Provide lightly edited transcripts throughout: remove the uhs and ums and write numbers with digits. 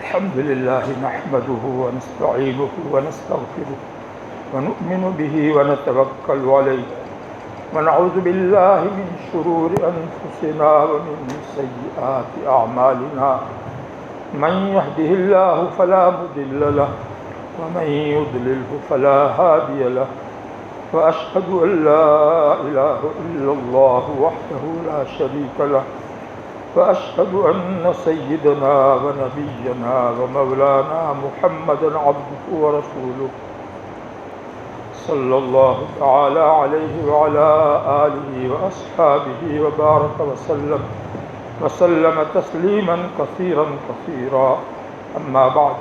الحمد لله نحمده ونستعينه ونستغفره ونؤمن به ونتوكل عليه ونعوذ بالله من شرور أنفسنا ومن سيئات أعمالنا من يهده الله فلا مضل له ومن يضلله فلا هادي له وأشهد أن لا إله إلا الله وحده لا شريك له وأشهد أن سيدنا ونبينا ومولانا محمدا عبده ورسوله صلى الله تعالى عليه وعلى آله وأصحابه وبارك وسلم تسليما كثيرا أما بعد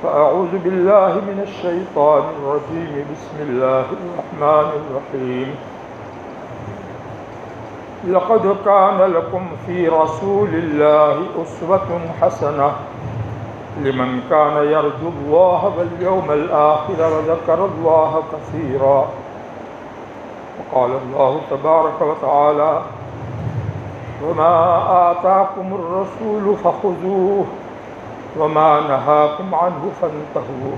فأعوذ بالله من الشيطان الرجيم بسم الله الرحمن الرحيم لقد كان لكم في رسول الله أسوة حسنة لمن كان يرجو الله واليوم الآخر وذكر الله كثيرا وقال الله تبارك وتعالى وما آتاكم الرسول فخذوه وما نهاكم عنه فانتهوا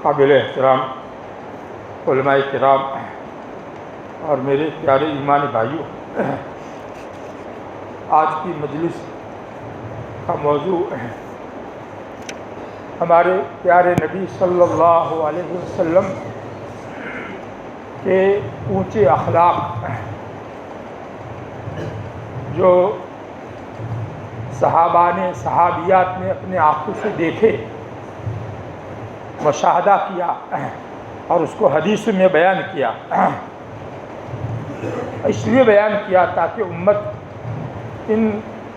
قابل احترام علماء کرام اور میرے پیارے ایمانی بھائیوں، آج کی مجلس کا موضوع ہمارے پیارے نبی صلی اللہ علیہ وسلم کے اونچے اخلاق جو صحابیات نے اپنے آنکھوں سے دیکھے، مشاہدہ کیا اور اس کو حدیث میں بیان کیا۔ اس لیے بیان کیا تاکہ امت ان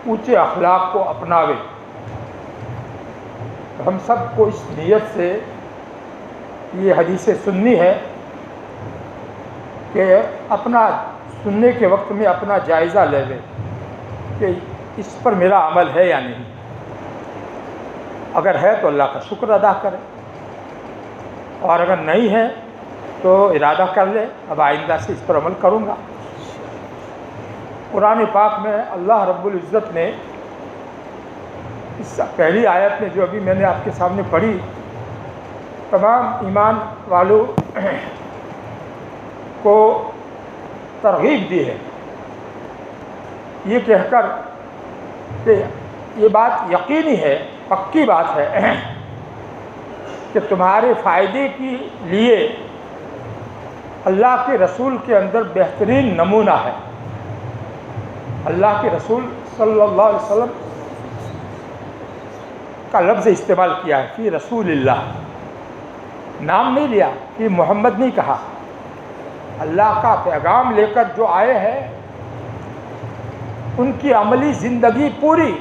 اونچے اخلاق کو اپناوے۔ ہم سب کو اس نیت سے یہ حدیث سننی ہے کہ اپنا سننے کے وقت میں اپنا جائزہ لے لے کہ اس پر میرا عمل ہے یا نہیں۔ اگر ہے تو اللہ کا شکر ادا کرے، اور اگر نہیں ہے تو ارادہ کر لے اب آئندہ سے اس پر عمل کروں گا۔ قرآن پاک میں اللہ رب العزت نے اس پہلی آیت میں جو ابھی میں نے آپ کے سامنے پڑھی، تمام ایمان والوں کو ترغیب دی ہے، یہ کہہ کر کہ یہ بات یقینی ہے، پکی بات ہے کہ تمہارے فائدے کے لیے اللہ کے رسول کے اندر بہترین نمونہ ہے۔ اللہ کے رسول صلی اللہ علیہ وسلم کا لفظ استعمال کیا ہے، فی رسول اللہ، نام نہیں لیا، فی محمد نہیں کہا۔ اللہ کا پیغام لے کر جو آئے ہیں ان کی عملی زندگی پوری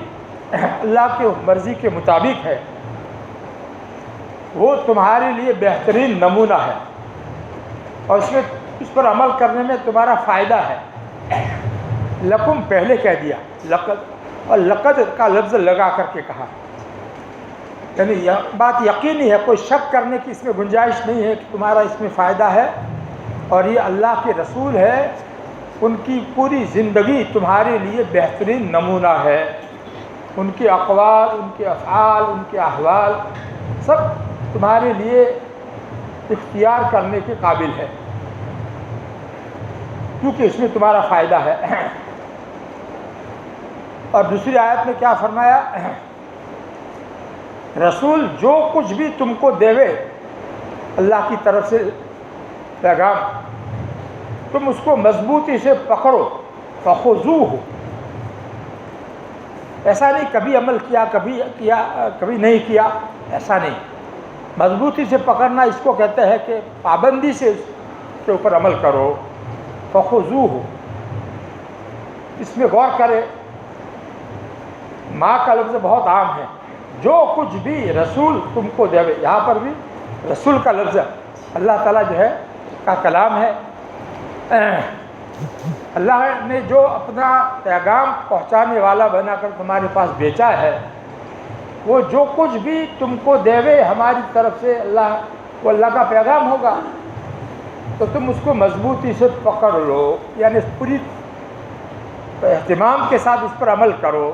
اللہ کی مرضی کے مطابق ہے، وہ تمہارے لیے بہترین نمونہ ہے، اور اس پر عمل کرنے میں تمہارا فائدہ ہے۔ لکم پہلے کہہ دیا، لقد، اور لقد کا لفظ لگا کر کے کہا، یعنی یہ بات یقینی ہے، کوئی شک کرنے کی اس میں گنجائش نہیں ہے کہ تمہارا اس میں فائدہ ہے، اور یہ اللہ کے رسول ہے، ان کی پوری زندگی تمہارے لیے بہترین نمونہ ہے، ان کے اقوال، ان کے افعال، ان کے احوال سب تمہارے لیے اختیار کرنے کے قابل ہے، کیونکہ اس میں تمہارا فائدہ ہے۔ اور دوسری آیت میں کیا فرمایا؟ رسول جو کچھ بھی تم کو دیوے اللہ کی طرف سے پیغام، تم اس کو مضبوطی سے پکڑو، فخذوہ، ایسا نہیں کبھی عمل کیا کبھی نہیں کیا، ایسا نہیں، مضبوطی سے پکڑنا اس کو کہتے ہیں کہ پابندی سے اس کے اوپر عمل کرو۔ فخذوہ، اس میں غور کرے، ماں کا لفظ بہت عام ہے، جو کچھ بھی رسول تم کو دے، یہاں پر بھی رسول کا لفظ اللہ تعالیٰ جو ہے کا کلام ہے۔ اللہ نے جو اپنا پیغام پہنچانے والا بنا کر تمہارے پاس بیچا ہے، وہ جو کچھ بھی تم کو دیوے ہماری طرف سے اللہ، وہ اللہ کا پیغام ہوگا۔ تو تم اس کو مضبوطی سے پکڑ لو، یعنی پوری اہتمام کے ساتھ اس پر عمل کرو،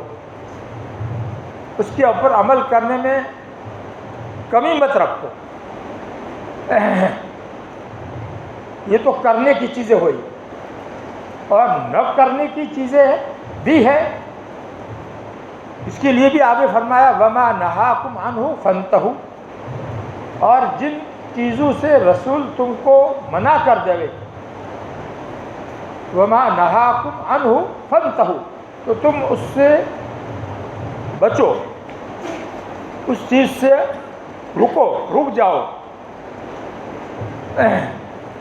اس کے اوپر عمل کرنے میں کمی مت رکھو۔ یہ تو کرنے کی چیزیں ہوئی، اور نہ کرنے کی چیزیں بھی ہے، اس کے لیے بھی آگے فرمایا وما نہاکم عنہ فانتہوا، اور جن چیزوں سے رسول تم کو منع کر دے گے، وما نہاکم عنہ فانتہوا، تو تم اس سے بچو، اس چیز سے رک جاؤ۔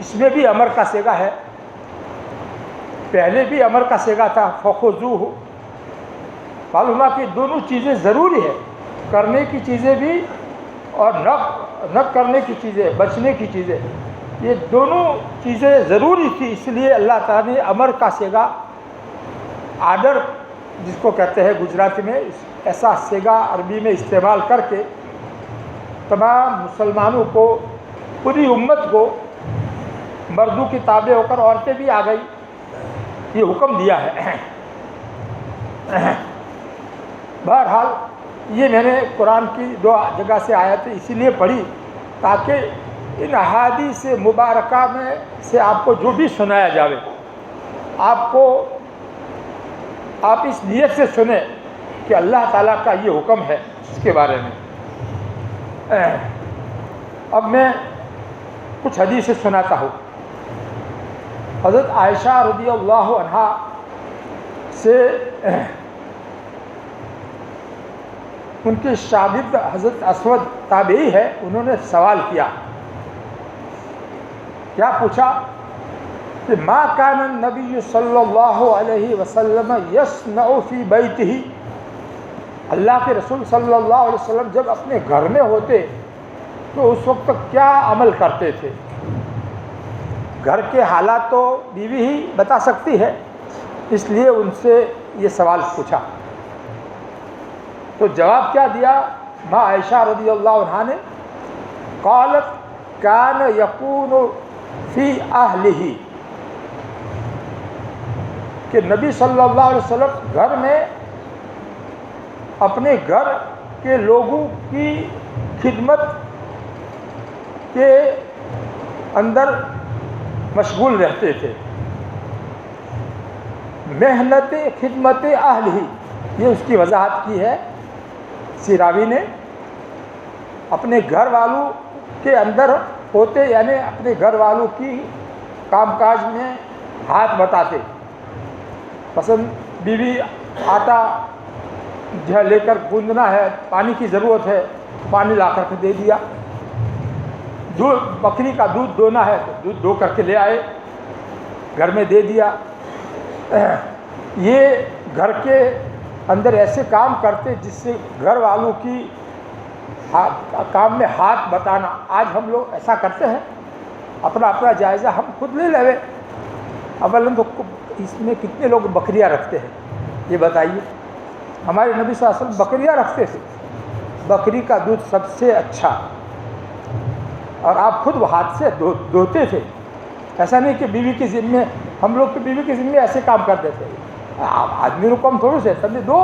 اس میں بھی امر کا صیغہ ہے، پہلے بھی امر کا صیغہ تھا فخذوہ۔ معلوم ہے کہ دونوں چیزیں ضروری ہے، کرنے کی چیزیں بھی اور نہ کرنے کی چیزیں، بچنے کی چیزیں، یہ دونوں چیزیں ضروری تھی، اس لیے اللہ تعالیٰ نے امر کا صیغہ، آرڈر جس کو کہتے ہیں گجراتی میں، ایسا صیغہ عربی میں استعمال کر کے تمام مسلمانوں کو، پوری امت کو، مردوں کی تابع ہو کر عورتیں بھی آ گئی، یہ حکم دیا ہے۔ بہرحال یہ میں نے قرآن کی 2 جگہ سے آیتیں اسی لیے پڑھی تاکہ ان احادیث مبارکہ میں سے آپ کو جو بھی سنایا جاوے، آپ اس نیت سے سنیں کہ اللہ تعالیٰ کا یہ حکم ہے اس کے بارے میں۔ اب میں کچھ حدیثیں سناتا ہوں۔ حضرت عائشہ رضی اللہ عنہا سے ان کے شاگرد حضرت اسود تابعی ہے، انہوں نے سوال کیا پوچھا کہ ما کان النبی صلی اللہ علیہ وسلم یصنع فی بیتہ، اللہ کے رسول صلی اللہ علیہ وسلم جب اپنے گھر میں ہوتے تو اس وقت کیا عمل کرتے تھے؟ گھر کے حالات تو بیوی ہی بتا سکتی ہے، اس لیے ان سے یہ سوال پوچھا۔ تو جواب کیا دیا ماں عائشہ رضی اللہ عنہا نے؟ قالت کان یکون فی اہلہ، کہ نبی صلی اللہ علیہ وسلم گھر میں اپنے گھر کے لوگوں کی خدمت کے اندر مشغول رہتے تھے۔ محنت خدمت اہلہ، یہ اس کی وضاحت کی ہے سیراوی نے، اپنے گھر والوں کے اندر ہوتے، یعنی اپنے گھر والوں کی کام کاج میں ہاتھ بٹاتے۔ مثلا بیوی آٹا جو لے کر گوندنا ہے، پانی کی ضرورت ہے، پانی لا کر کے دے دیا، دودھ، بکری کا دودھ دونا ہے تو دودھ دو کر کے لے آئے، گھر میں دے دیا۔ یہ گھر کے اندر ایسے کام کرتے جس سے گھر والوں کی کام میں ہاتھ بٹانا۔ آج ہم لوگ ایسا کرتے ہیں، اپنا جائزہ ہم خود لے لے۔ اولاً تو اس میں کتنے لوگ بکریاں رکھتے ہیں یہ بتائیے؟ ہمارے نبی صلی اللہ علیہ وسلم بکریاں رکھتے تھے، بکری کا دودھ سب سے اچھا، اور آپ خود ہاتھ سے دھوتے تھے۔ ایسا نہیں کہ بیوی کے ذمے، ہم لوگ تو بیوی کے ذمے ایسے کام کرتے تھے، آدمی کو کم تھوڑی سے سمجھے دو،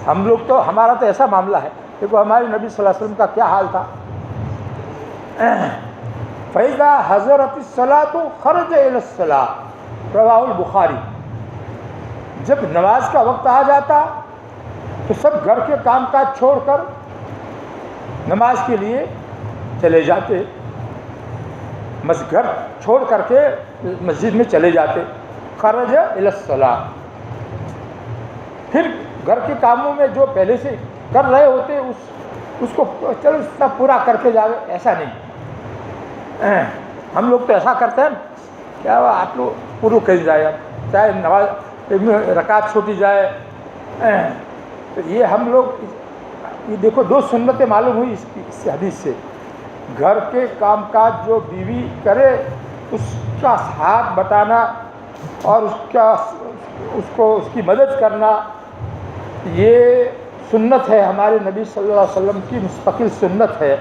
ہم لوگ تو، ہمارا تو ایسا معاملہ ہے۔ دیکھو ہمارے نبی صلی اللہ علیہ وسلم کا کیا حال تھا۔ فَإِذَا حَضَرَتِ الصَّلَاةُ خَرَجَ إِلَى الصَّلَاةِ، رواہ البخاری۔ جب نماز کا وقت آ جاتا تو سب گھر کے کام کاج چھوڑ کر نماز کے لیے چلے جاتے، گھر چھوڑ کر کے مسجد میں چلے جاتے۔ خرج الی الصلاۃ، پھر گھر کے کاموں میں جو پہلے سے کر رہے ہوتے اس کو چلو اتنا پورا کر کے جاوے، ایسا نہیں۔ ہم لوگ تو ایسا کرتے ہیں، کیا آپ لوگ پورو کر جائے، چاہے نماز رکعت چھوٹی جائے، تو یہ ہم لوگ، یہ دیکھو 2 سنتیں معلوم ہوئی اس حدیث سے۔ گھر کے کام کاج جو بیوی کرے اس کا ہاتھ بٹانا اور اس کی مدد کرنا، یہ سنت ہے ہمارے نبی صلی اللہ علیہ وسلم کی، مستقل سنت ہے۔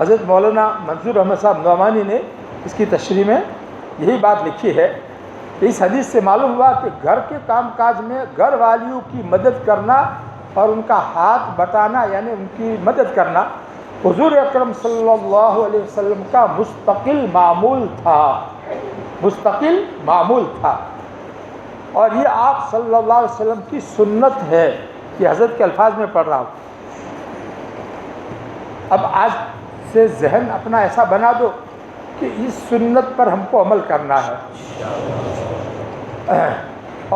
حضرت مولانا منظور احمد صاحب نعمانی نے اس کی تشریح میں یہی بات لکھی ہے. اس حدیث سے معلوم ہوا کہ گھر کے کام کاج میں گھر والیوں کی مدد کرنا اور ان کا ہاتھ بٹانا یعنی ان کی مدد کرنا حضور اکرم صلی اللہ علیہ وسلم کا مستقل معمول تھا. اور یہ آپ صلی اللہ علیہ وسلم کی سنت ہے. یہ حضرت کے الفاظ میں پڑھ رہا ہوں. اب آج سے ذہن اپنا ایسا بنا دو کہ اس سنت پر ہم کو عمل کرنا ہے،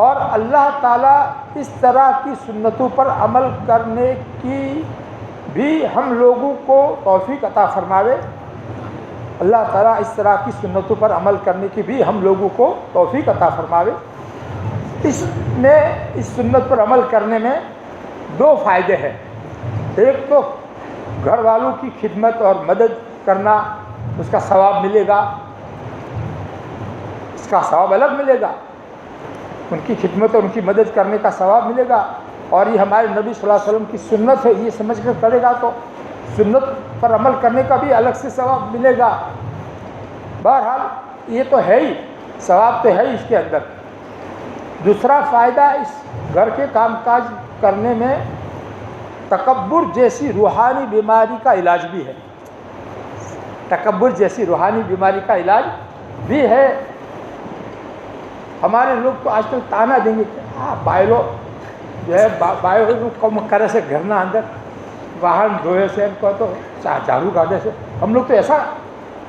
اور اللہ تعالیٰ اس طرح کی سنتوں پر عمل کرنے کی بھی ہم لوگوں کو توفیق عطا فرماوے. اللہ تعالیٰ اس طرح کی سنتوں پر عمل کرنے کی بھی ہم لوگوں کو توفیق عطا فرماوے. اس سنت پر عمل کرنے میں دو فائدے ہیں. ایک تو گھر والوں کی خدمت اور مدد کرنا، اس کا ثواب ملے گا، اس کا ثواب الگ ملے گا. ان کی خدمت اور ان کی مدد کرنے کا ثواب ملے گا. اور یہ ہمارے نبی صلی اللہ علیہ وسلم کی سنت ہے، یہ سمجھ کر کرے گا تو سنت پر عمل کرنے کا بھی الگ سے ثواب ملے گا. بہرحال یہ تو ہے ہی، ثواب تو ہے ہی اس کے اندر. دوسرا فائدہ اس گھر کے کام کاج کرنے میں تکبر جیسی روحانی بیماری کا علاج بھی ہے. تکبر جیسی روحانی بیماری کا علاج بھی ہے. ہمارے لوگ تو آج کل تانا دیں گے کہ بائلو جو ہے بائلو کم کرے سے گھر نہ اندر واہن دھوئے سے ان کو تو جھاڑو گاڑے سے، ہم لوگ تو ایسا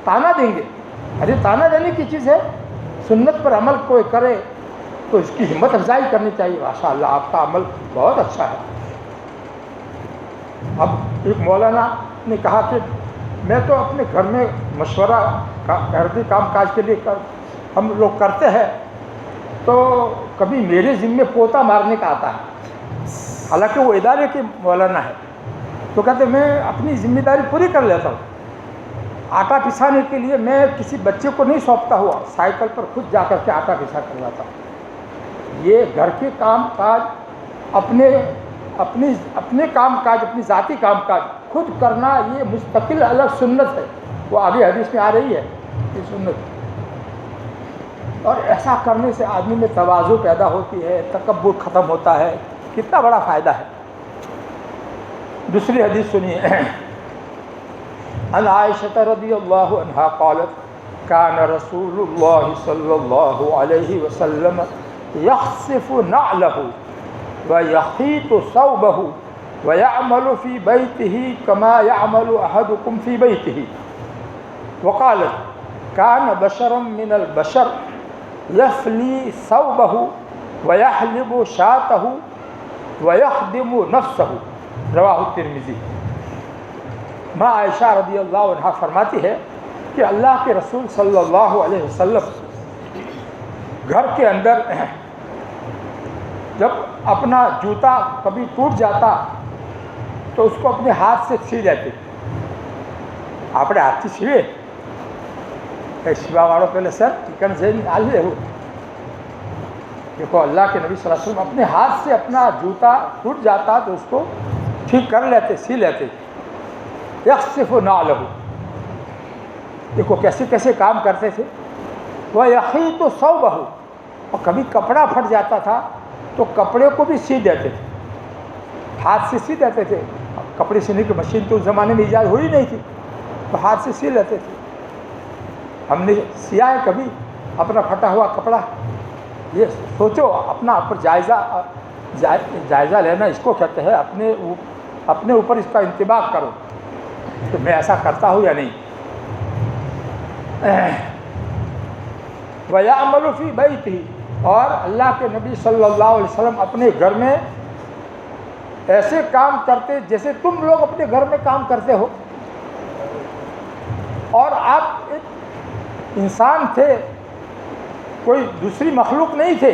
تانا دیں گے. ارے تانا دینے کی چیز ہے. سنت پر عمل کوئی کرے تو اس کی ہمت افزائی کرنی چاہیے. ماشاء اللہ آپ کا عمل بہت اچھا ہے. اب ایک مولانا نے کہا کہ میں تو اپنے گھر میں مشورہ گھر کے کام کاج کے لیے ہم لوگ کرتے ہیں، تو کبھی میرے ذمے پوتا مارنے کا آتا ہے. حالانکہ وہ ادارے کے مولانا ہے، تو کہتے میں اپنی ذمہ داری پوری کر لیتا ہوں. آٹا پسانے کے لیے میں کسی بچے کو نہیں سونپتا ہوا، سائیکل پر خود جا کر کے آٹا پسا کر لاتا ہوں. یہ گھر کے کام کاج اپنے کام کاج، اپنی ذاتی کام کاج خود کرنا، یہ مستقل الگ سنت ہے. وہ آگے حدیث میں آ رہی ہے یہ سنت. اور ایسا کرنے سے آدمی میں تواضع پیدا ہوتی ہے، تکبر ختم ہوتا ہے. کتنا بڑا فائدہ ہے. دوسری حدیث سنیے. عن عائشہ رضی اللہ عنہا قالت کان رسول اللہ صلی اللہ علیہ وسلم یخصف نعلہ ویخیط ثوبہ ویعمل فی بیتہ کما یعمل احدکم فی بیتہ. وقالت کان بشرا من البشر یفلی ثوبہ ویحلب شاتہ ویخدم نفسہ. رواہ الترمذی. ماں عائشہ رضی اللہ عنہ فرماتی ہے کہ اللہ کے رسول صلی اللہ علیہ وسلم گھر کے اندر جب اپنا جوتا کبھی ٹوٹ جاتا تو اس کو اپنے ہاتھ سے سی لیتے. آپ ہاتھ سے سیوے سیوا والوں پہلے سر چکن سے نکال لے. دیکھو اللہ کے نبی صلی اللہ علیہ وسلم اپنے ہاتھ سے اپنا جوتا ٹوٹ جاتا تو اس کو ٹھیک کر لیتے، سی لیتے. یخصف نعلہ. دیکھو کیسے کیسے کام کرتے تھے. ویخیط ثوبہ. اور کبھی کپڑا پھٹ جاتا تھا تو کپڑے کو بھی سی دیتے تھے، ہاتھ سے سی دیتے تھے. کپڑے سینے کی مشین تو اس زمانے میں ایجاد ہوئی نہیں تھی، تو ہاتھ سے سی لیتے تھے. ہم نے سیا ہے کبھی اپنا پھٹا ہوا کپڑا؟ یہ سوچو، اپنا اوپر جائزہ لینا اس کو کہتے ہیں. اپنے اوپر اس کا انتباہ کرو کہ میں ایسا کرتا ہوں یا نہیں. وَيَعْمَلُ فِي بَيْتِهِ. اور اللہ کے نبی صلی اللہ علیہ وسلم اپنے گھر میں ایسے کام کرتے جیسے تم لوگ اپنے گھر میں کام کرتے ہو. اور آپ ایک انسان تھے، کوئی دوسری مخلوق نہیں تھے.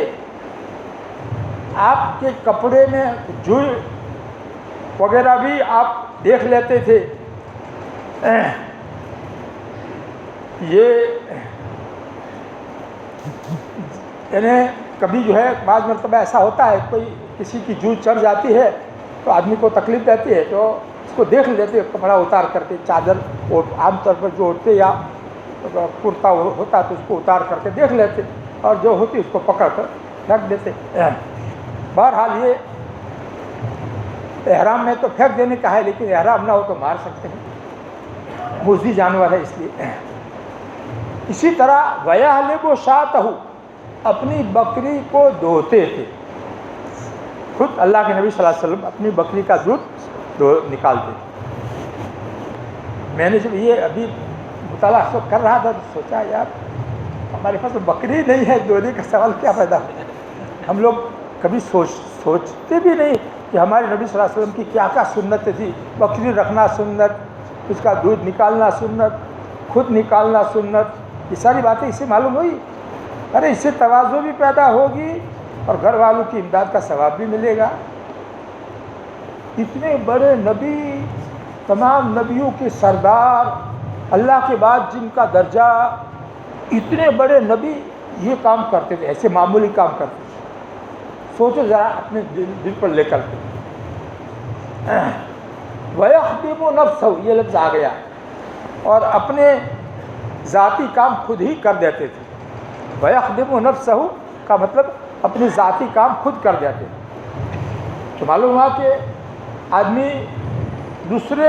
آپ کے کپڑے میں جوئی وغیرہ بھی آپ دیکھ لیتے تھے. یہ یعنی کبھی جو ہے بعض مرتبہ ایسا ہوتا ہے کوئی کسی کی جوئی چڑھ جاتی ہے تو آدمی کو تکلیف دیتی ہے، تو اس کو دیکھ لیتے کپڑا اتار کر کے، چادر وہ عام طور پر جو اوڑھتے یا کرتا ہوتا تو اس کو اتار کر کے دیکھ لیتے اور جو ہوتی اس کو پکڑ کر پھینک دیتے۔ بہرحال یہ احرام میں تو پھینک دینے کا ہے، لیکن احرام نہ ہو تو مار سکتے ہیں، موذی جانور ہے اس لیے۔ اسی طرح وَيَحْلِبُ شَاةَهُ، اپنی بکری کو دھوتے تھے، خود اللہ کے نبی صلی اللہ علیہ وسلم اپنی بکری کا دودھ نکالتے تھے۔ میں نے جب یہ ابھی مطالعہ کر رہا تھا تو سوچا یار ہمارے پاس تو بکری نہیں ہے، دھونے کا سوال کیا پیدا ہو۔ ہم لوگ کبھی سوچتے بھی نہیں کہ ہمارے نبی صلی اللہ علیہ وسلم کی کیا کیا سنت تھی۔ بکری رکھنا سنت، اس کا دودھ نکالنا سنت، خود نکالنا سنت، یہ ساری باتیں اس سے معلوم ہوئی۔ ارے اس سے تواضع بھی پیدا ہوگی اور گھر والوں کی امداد کا ثواب بھی ملے گا۔ اتنے بڑے نبی، تمام نبیوں کے سردار، اللہ کے بعد جن کا درجہ، اتنے بڑے نبی یہ کام کرتے تھے، ایسے معمولی کام کرتے تھے۔ سوچو ذرا اپنے دل پر لے کر کے۔ وَيَخْدِمُ نَفْسَهُ، یہ لفظ آ گیا، اور اپنے ذاتی کام خود ہی کر دیتے تھے۔ وَيَخْدِمُ نَفْسَهُ کا مطلب اپنے ذاتی کام خود کر دیتے تھے۔ تو معلوم ہوا کہ آدمی دوسرے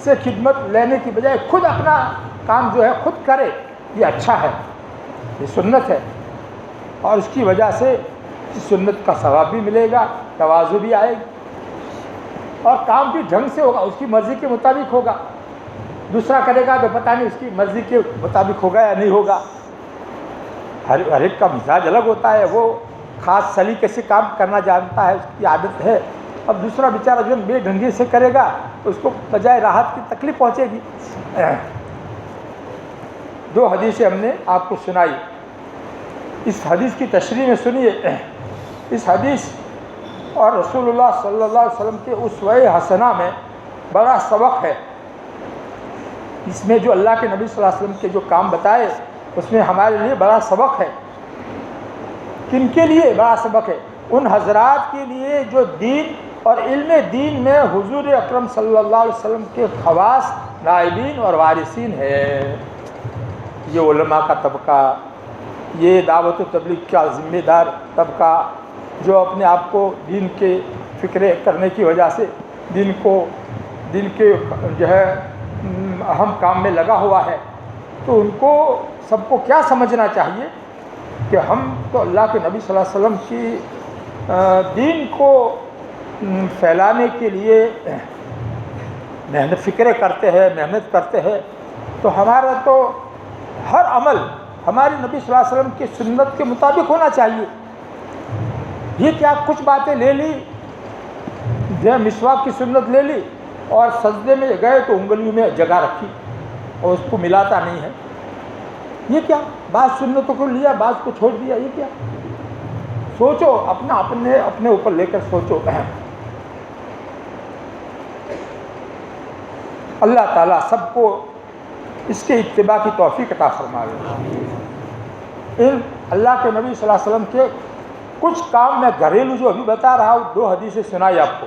سے خدمت لینے کی بجائے خود اپنا کام جو ہے خود کرے، یہ اچھا ہے، یہ سنت ہے، اور اس کی وجہ سے اس سنت کا ثواب بھی ملے گا، تواضع بھی آئے گی، اور کام بھی ڈھنگ سے ہوگا، اس کی مرضی کے مطابق ہوگا۔ دوسرا کرے گا تو پتہ نہیں اس کی مرضی کے مطابق ہوگا یا نہیں ہوگا۔ ہر ایک کا مزاج الگ ہوتا ہے، وہ خاص سلیقے سے کام کرنا جانتا ہے، اس کی عادت ہے۔ اب دوسرا بیچارہ جو بے ڈھنگی سے کرے گا تو اس کو بجائے راحت کی تکلیف پہنچے گی۔ دو حدیثیں ہم نے آپ کو سنائی، اس حدیث کی تشریح میں سنیے۔ اس حدیث اور رسول اللہ صلی اللہ علیہ وسلم کے اسوہ حسنہ میں بڑا سبق ہے۔ اس میں جو اللہ کے نبی صلی اللہ علیہ وسلم کے جو کام بتائے اس میں ہمارے لیے بڑا سبق ہے۔ کن کے لیے بڑا سبق ہے؟ ان حضرات کے لیے جو دین اور علم دین میں حضور اکرم صلی اللہ علیہ وسلم کے خواص، نائبین اور وارثین ہے۔ یہ علماء کا طبقہ، یہ دعوت و تبلیغ کا ذمہ دار طبقہ، جو اپنے آپ کو دین کے فکرے کرنے کی وجہ سے دین کے جو ہے اہم کام میں لگا ہوا ہے، تو ان کو سب کو کیا سمجھنا چاہیے کہ ہم تو اللہ کے نبی صلی اللہ علیہ وسلم کی دین کو پھیلانے کے لیے فکرے کرتے ہیں، محنت کرتے ہیں، تو ہمارا تو ہر عمل ہمارے نبی صلی اللہ علیہ وسلم کی سنت کے مطابق ہونا چاہیے۔ یہ کیا کچھ باتیں لے لی، جو مسواک کی سنت لے لی اور سجدے میں گئے تو انگلیوں میں جگہ رکھی اور اس کو ملاتا نہیں ہے، یہ کیا؟ بعض سنتوں کو لیا، بعض کو چھوڑ دیا، یہ کیا؟ سوچو، اپنے اوپر لے کر سوچو۔ اللہ تعالیٰ سب کو اس کے اتباع کی توفیق عطا فرمائے۔ ان اللہ کے نبی صلی اللہ علیہ وسلم کے کچھ کام میں گھریلو جو ابھی بتا رہا ہوں، دو حدیثیں سنائی آپ کو۔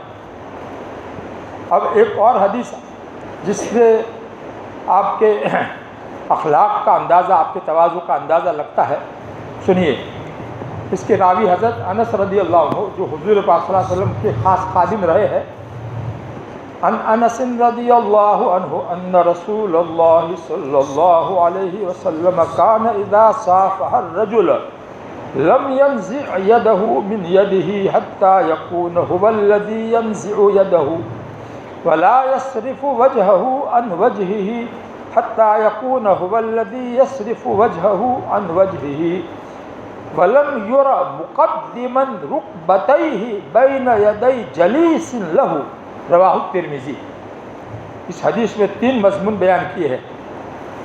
اب ایک اور حدیث جس سے آپ کے اخلاق کا اندازہ، آپ کے تواضع کا اندازہ لگتا ہے، سنیے۔ اس کے راوی حضرت انس رضی اللہ عنہ، جو حضور پاک صلی اللہ علیہ وسلم کے خاص خادم رہے ہیں۔ عن انس رضی اللہ عنہ ان رسول اللہ صلی اللہ علیہ وسلم کان اذا صافح الرجل لم ينزع يده من يده حتى يكون هو الذي ينزع يده ولا يصرف وجهه عن وجهه حتى يكون هو الذي يصرف وجهه عن وجهه ولم يرى مقدما ركبتيه بين يدي جليس له رواہ الترمذی۔ اس حدیث میں 3 مضمون بیان کیے ہیں،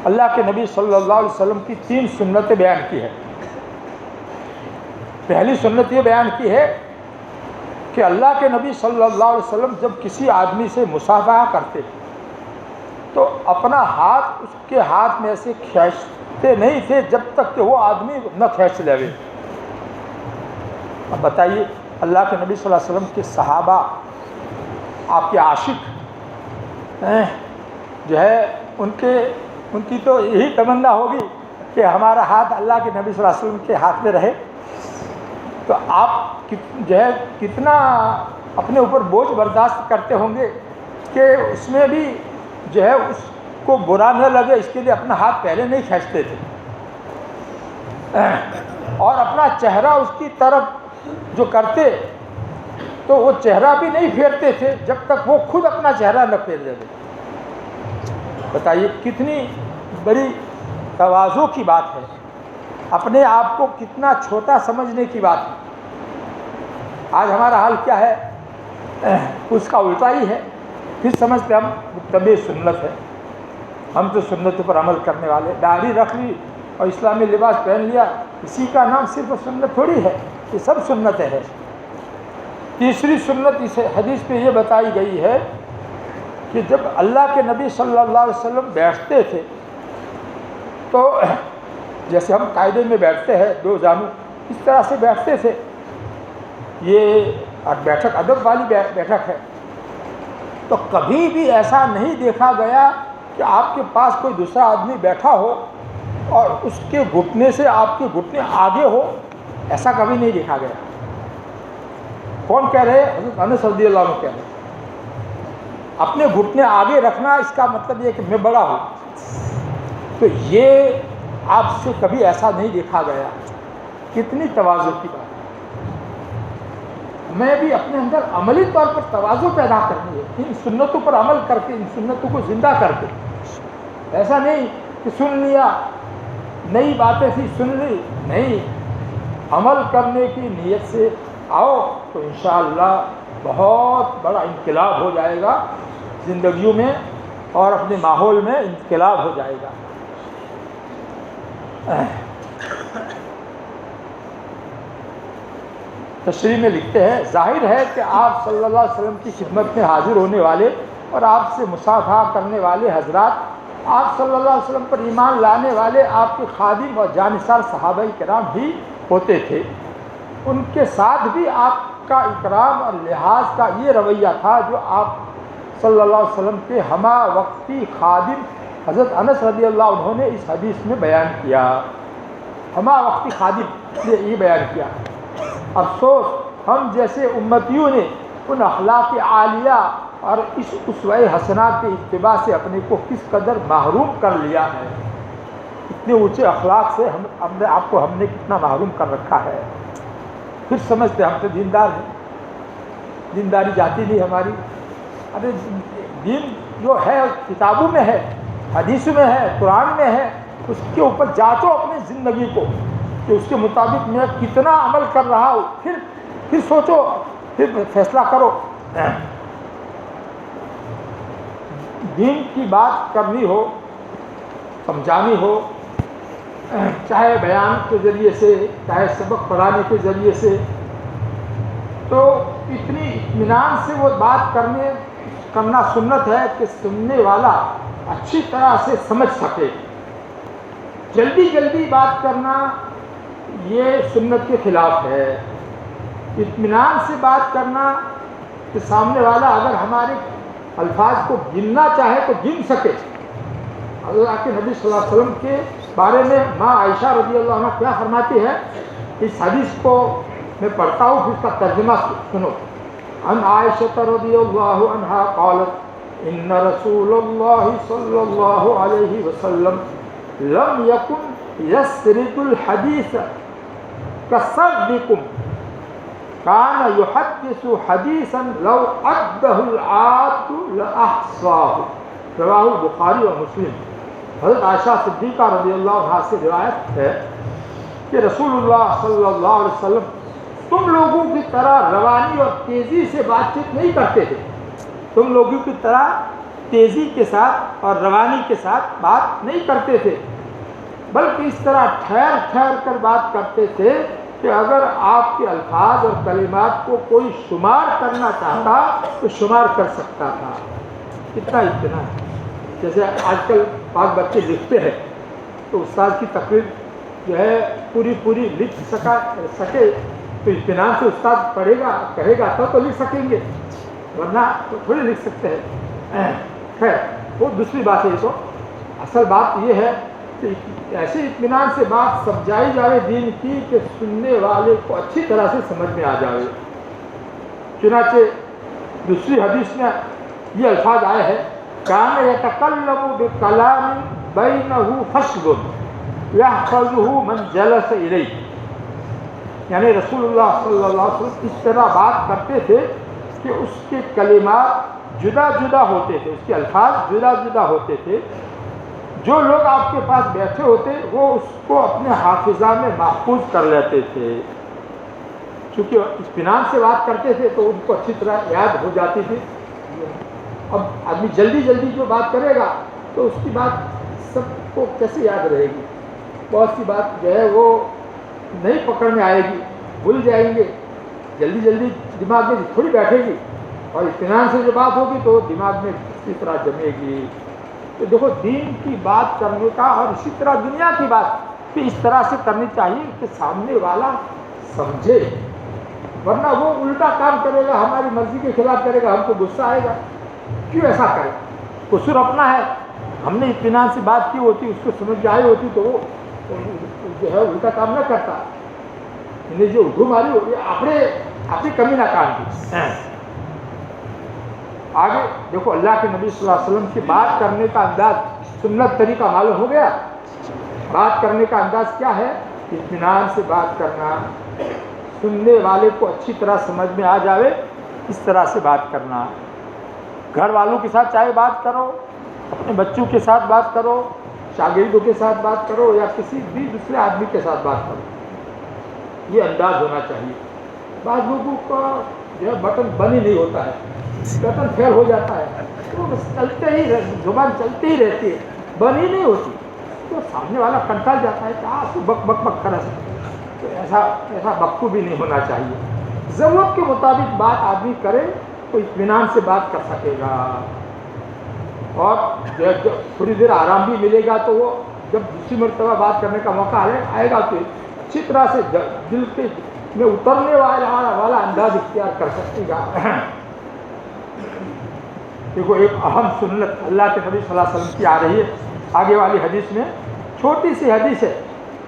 اللہ کے نبی صلی اللہ علیہ وسلم کی 3 سنتیں بیان کی ہے۔ پہلی سنت یہ بیان کی ہے کہ اللہ کے نبی صلی اللہ علیہ وسلم جب کسی آدمی سے مصافحہ کرتے تو اپنا ہاتھ اس کے ہاتھ میں سے کھینچتے نہیں تھے جب تک کہ وہ آدمی نہ کھینچ لے۔ اب بتائیے، اللہ کے نبی صلی اللہ علیہ وسلم کے صحابہ، آپ کے عاشق جو ہے ان کی تو یہی تمنا ہوگی کہ ہمارا ہاتھ اللہ کے نبی صلی اللہ علیہ وسلم کے ہاتھ میں رہے. تو آپ جو ہے کتنا اپنے اوپر بوجھ برداشت کرتے ہوں گے کہ اس میں بھی جو ہے اس کو برا نہ لگے، اس کے لیے اپنا ہاتھ پہلے نہیں کھینچتے تھے، اور اپنا چہرہ اس کی طرف جو کرتے تو وہ چہرہ بھی نہیں پھیرتے تھے جب تک وہ خود اپنا چہرہ نہ پھیر دے. بتائیے کتنی بڑی تواضع کی بات ہے، اپنے آپ کو کتنا چھوٹا سمجھنے کی بات ہے. آج ہمارا حال کیا ہے؟ اس کا الٹا ہی ہے. پھر سمجھتے ہم متبع سنت ہے، ہم تو سنت پر عمل کرنے والے. داڑھی رکھ لی اور اسلامی لباس پہن لیا، اسی کا نام صرف سنت تھوڑی ہے، یہ سب سنتیں ہیں. تیسری سنت اس حدیث پہ یہ بتائی گئی ہے کہ جب اللہ کے نبی صلی اللہ علیہ وسلم بیٹھتے تھے تو جیسے ہم قاعدے میں بیٹھتے ہیں دو جانو، اس طرح سے بیٹھتے تھے. یہ بیٹھک ادب والی بیٹھک ہے. تو کبھی بھی ایسا نہیں دیکھا گیا کہ آپ کے پاس کوئی دوسرا آدمی بیٹھا ہو اور اس کے گھٹنے سے آپ کے گھٹنے آگے ہو، ایسا کبھی نہیں دیکھا گیا. کون کہہ رہے؟ حضرت انس رضی اللہ عنہ کہہ رہے. اپنے گھٹنے آگے رکھنا اس کا مطلب یہ کہ میں بڑا ہوں. تو یہ آپ سے کبھی ایسا نہیں دیکھا گیا. کتنی تواضع کی بات ہے. میں بھی اپنے اندر عملی طور پر تواضع پیدا کرنی ہے، ان سنتوں پر عمل کر کے، ان سنتوں کو زندہ کر کے. ایسا نہیں کہ سن لیا، نئی باتیں تھی سن لی، نہیں، عمل کرنے کی نیت سے آؤ تو انشاءاللہ بہت بڑا انقلاب ہو جائے گا زندگیوں میں، اور اپنے ماحول میں انقلاب ہو جائے گا. تشریح میں لکھتے ہیں، ظاہر ہے کہ آپ صلی اللہ علیہ وسلم کی خدمت میں حاضر ہونے والے اور آپ سے مصافحہ کرنے والے حضرات، آپ صلی اللہ علیہ وسلم پر ایمان لانے والے آپ کے خادم اور جانثار صحابہ کرام ہی ہوتے تھے. ان کے ساتھ بھی آپ کا اکرام اور لحاظ کا یہ رویہ تھا جو آپ صلی اللہ علیہ وسلم کے ہمہ وقتی خادم حضرت انس رضی اللہ عنہ نے اس حدیث میں بیان کیا. ہمہ وقتی خادم نے یہ بیان کیا. افسوس ہم جیسے امتیوں نے ان اخلاق عالیہ اور اس اسوہ حسنہ کے اتباع سے اپنے کو کس قدر محروم کر لیا ہے. اتنے اونچے اخلاق سے ہم نے آپ کو ہم نے کتنا محروم کر رکھا ہے. پھر سمجھتے ہم تو دیندار ہیں، دینداری جاتی نہیں ہماری. ارے دین جو ہے کتابوں میں ہے، حدیثوں میں ہے، قرآن میں ہے، اس کے اوپر جانچو اپنی زندگی کو کہ اس کے مطابق میں کتنا عمل کر رہا ہوں. پھر سوچو، پھر فیصلہ کرو. دین کی بات کرنی ہو، سمجھانی ہو، چاہے بیان کے ذریعے سے، چاہے سبق پڑھانے کے ذریعے سے، تو اتنی اطمینان سے وہ بات کرنا سنت ہے کہ سننے والا اچھی طرح سے سمجھ سکے. جلدی بات کرنا یہ سنت کے خلاف ہے. اطمینان سے بات کرنا کہ سامنے والا اگر ہمارے الفاظ کو گننا چاہے تو گن سکے. اللہ کے نبی صلی اللہ علیہ وسلم کے بارے میں ماں عائشہ رضی اللہ عنہ کیا فرماتی ہے؟ اس حدیث کو میں پڑھتا ہوں، پھر اس کا ترجمہ سنو. عن عائشہ رضی اللہ عنہا قالت ان رسول اللہ صلی اللہ علیہ وسلم لم یکن یسرد الحدیث کسردکم کان یحدث حدیثا لو عدہ العاد لاحصاہ. رواہ البخاری و مسلم. حضرت عائشہ صدیقہ رضی اللہ عنہ سے روایت ہے کہ رسول اللہ صلی اللہ علیہ وسلم تم لوگوں کی طرح روانی اور تیزی سے بات چیت نہیں کرتے تھے. تم لوگوں کی طرح تیزی کے ساتھ اور روانی کے ساتھ بات نہیں کرتے تھے، بلکہ اس طرح ٹھہر کر بات کرتے تھے کہ اگر آپ کے الفاظ اور کلمات کو کوئی شمار کرنا چاہتا تو شمار کر سکتا تھا. کتنا اطمینان ہے. جیسے آج کل بعض بچے لکھتے ہیں تو استاد کی تقریر جو ہے پوری لکھ سکے تو اطمینان سے استاد پڑھے گا کہے گا تو لکھ سکیں گے، ورنہ تو تھوڑی لکھ سکتے ہیں. خیر وہ دوسری بات ہے. تو اصل بات یہ ہے کہ ایسے اطمینان سے بات سمجھائی جائے دین کی کہ سننے والے کو اچھی طرح سے سمجھ میں آ جائے. چنانچہ دوسری حدیث میں یہ الفاظ آئے ہیں کان یتکلم بکلام بینہ فصل یحفظہ من جلس الیہ. یعنی رسول اللہ صلی اللہ علیہ وسلم اس طرح بات کرتے تھے کہ اس کے کلمات جدا جدا ہوتے تھے، اس کے الفاظ جدا جدا ہوتے تھے. جو لوگ آپ کے پاس بیٹھے ہوتے وہ اس کو اپنے حافظہ میں محفوظ کر لیتے تھے. چونکہ اطمینان سے بات کرتے تھے تو ان کو اچھی طرح یاد ہو جاتی تھی. اب آدمی جلدی جلدی جو بات کرے گا تو اس کی بات سب کو کیسے یاد رہے گی؟ بہت سی بات جو ہے وہ نہیں پکڑ میں آئے گی، بھول جائیں گے. جلدی جلدی دماغ میں تھوڑی بیٹھے گی، اور اطمینان سے جو بات ہوگی تو دماغ میں اسی طرح جمے گی. تو دیکھو دین کی بات کرنے کا اور اسی طرح دنیا کی بات بھی اس طرح سے کرنی چاہیے کہ سامنے والا سمجھے. ورنہ وہ الٹا کام کرے گا، ہماری مرضی کے خلاف کرے گا، ہم کو غصہ آئے گا. کیوں ایسا کرے؟ قصور اپنا ہے. ہم نے اطمینان سے بات کی ہوتی، اس کو سمجھ میں آئی ہوتی تو وہ جو ہے الٹا کام نہ کرتا. انہیں جو اردو ماری ہوگی اپنی کمی نہ کام کی. آگے دیکھو اللہ کے نبی صلی اللہ علیہ وسلم کی بات کرنے کا انداز، سنت طریقہ معلوم ہو گیا. بات کرنے کا انداز کیا ہے؟ اطمینان سے بات کرنا، سننے والے کو اچھی طرح سمجھ میں آ جاوے اس طرح سے بات کرنا. گھر والوں کے ساتھ چاہے بات کرو، اپنے بچوں کے ساتھ بات کرو، شاگردوں کے ساتھ بات کرو، یا کسی بھی دوسرے آدمی کے ساتھ بات کرو، یہ انداز ہونا چاہیے. بعض لوگوں کا جو ہے بٹن بند ہی نہیں ہوتا ہے، بٹن فیل ہو جاتا ہے، تو بس چلتے ہی زبان چلتی ہی رہتی ہے، بند ہی نہیں ہوتی. تو سامنے والا کنٹال جاتا ہے کہ آپ بک بک بک کرا سکتے. تو ایسا بکو بھی نہیں ہونا چاہیے. ضرورت کے مطابق بات آدمی کرے تو اطمینان سے بات کر سکے گا. اور جب تھوڑی دیر آرام بھی ملے گا تو وہ جب دوسری مرتبہ بات کرنے کا موقع آئے گا تو اچھی طرح سے دل کے میں اترنے والا انداز اختیار کر سکے گا. دیکھو ایک اہم سنت اللہ کے نبی صلی اللہ علیہ وسلم کی آ رہی ہے آگے والی حدیث میں. چھوٹی سی حدیث ہے.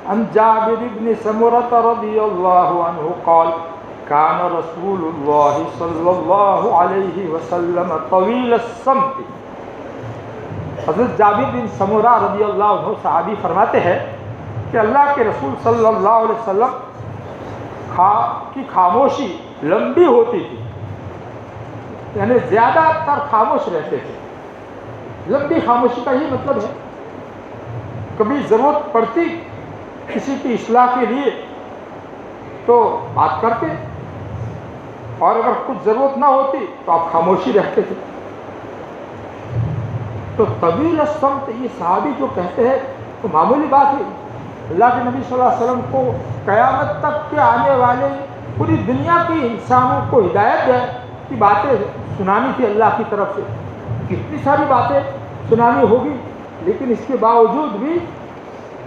عن جابر بن سمرۃ رضی اللہ عنہ قال كان رسول اللہ صلی اللہ علیہ وسلم طویل الصمت. حضرت جابر بن سمرہ رضی اللہ عنہ صحابی فرماتے ہیں کہ اللہ کے رسول صلی اللہ علیہ وسلم کی خاموشی لمبی ہوتی تھی، یعنی زیادہ تر خاموش رہتے تھے. لمبی خاموشی کا ہی مطلب ہے کبھی ضرورت پڑتی کسی کی اصلاح کے لیے تو بات کرتے، اور اگر کچھ ضرورت نہ ہوتی تو آپ خاموشی رہتے تھے. تو طویل الصمت یہ صحابی جو کہتے ہیں تو معمولی بات ہے. اللہ کے نبی صلی اللہ علیہ وسلم کو قیامت تک کے آنے والے پوری دنیا کی انسانوں کو ہدایت کی باتیں سنانی تھی اللہ کی طرف سے. کتنی ساری باتیں سنانی ہوگی، لیکن اس کے باوجود بھی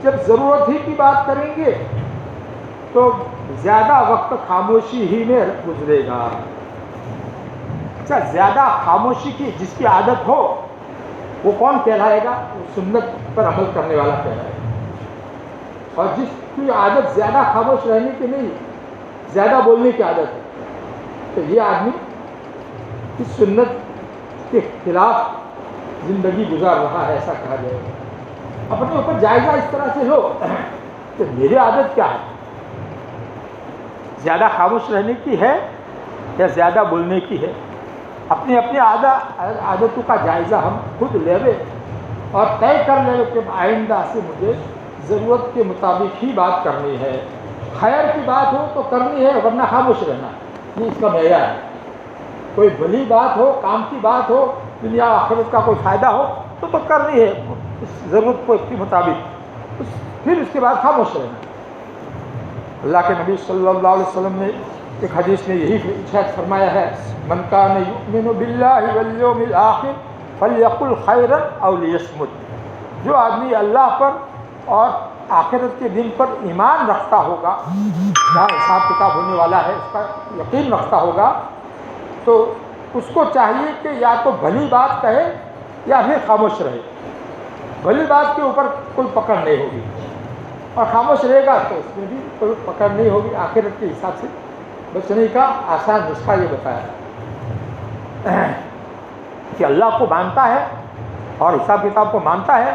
جب ضرورت ہی کی بات کریں گے تو زیادہ وقت خاموشی ہی میں گزرے گا. اچھا، زیادہ خاموشی کی جس کی عادت ہو وہ کون کہلائے گا؟ وہ سنت پر عمل کرنے والا کہلائے گا. اور جس کی عادت زیادہ خاموش رہنے کی نہیں، زیادہ بولنے کی عادت ہے، تو یہ آدمی اس سنت کے خلاف زندگی گزار رہا ہے، ایسا کہا جائے گا. اپنے اوپر جائزہ اس طرح سے لو کہ میری عادت کیا ہے، زیادہ خاموش رہنے کی ہے یا زیادہ بولنے کی ہے. اپنی عادتوں کا جائزہ ہم خود لے لیں اور طے کر لیں کہ آئندہ سے مجھے ضرورت کے مطابق ہی بات کرنی ہے. خیر کی بات ہو تو کرنی ہے، ورنہ خاموش رہنا، یہ اس کا معیار ہے. کوئی بھلی بات ہو، کام کی بات ہو، دنیا آخرت کا کوئی فائدہ ہو تو کرنی ہے ضرورت کو کے مطابق، پھر اس کے بعد خاموش رہنا. اللہ کے نبی صلی اللہ علیہ وسلم نے ایک حدیث میں یہی ارشاد فرمایا ہے، من کان یؤمن باللہ والیوم الآخر فلیقل خیرا او لیصمت. جو آدمی اللہ پر اور آخرت کے دن پر ایمان رکھتا ہوگا، جہاں حساب کتاب ہونے والا ہے اس کا یقین رکھتا ہوگا، تو اس کو چاہیے کہ یا تو بھلی بات کہے یا پھر خاموش رہے. بھلی بات کے اوپر کوئی پکڑ نہیں ہوگی، اور خاموش رہے گا تو اس میں بھی کوئی پکڑ نہیں ہوگی۔ آخرت کے حساب سے بچنے کا آسان نسخہ یہ بتایا کہ اللہ کو مانتا ہے اور حساب کتاب کو مانتا ہے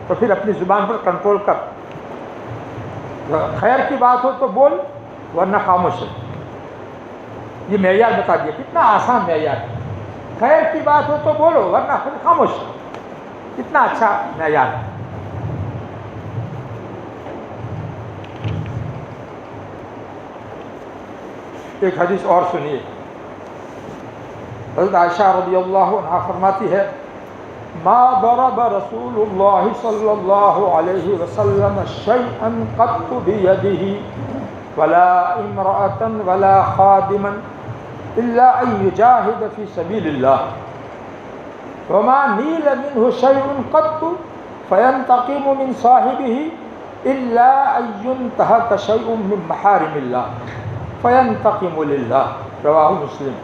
تو پھر اپنی زبان پر کنٹرول کر، خیر کی بات ہو تو بول ورنہ خاموش ہے۔ یہ معیار بتا دیا، کتنا آسان معیار ہے۔ خیر کی بات ہو تو بولو ورنہ پھر خاموش، کتنا اچھا معیار ہے۔ ایک حدیث اور سنیے، حضرت عائشہ رضی اللہ عنہا فرماتی ہے ما ضرب رسول اللہ صلی اللہ علیہ وسلم شیئا قط بیدہ ولا امرأة ولا خادما الا ان یجاہد فی سبیل اللہ وما نیل منہ شیء قط فینتقم من صاحبہ الا ان ینتہک شیء من محارم اللہ فینتقم للہ، رواہ مسلم۔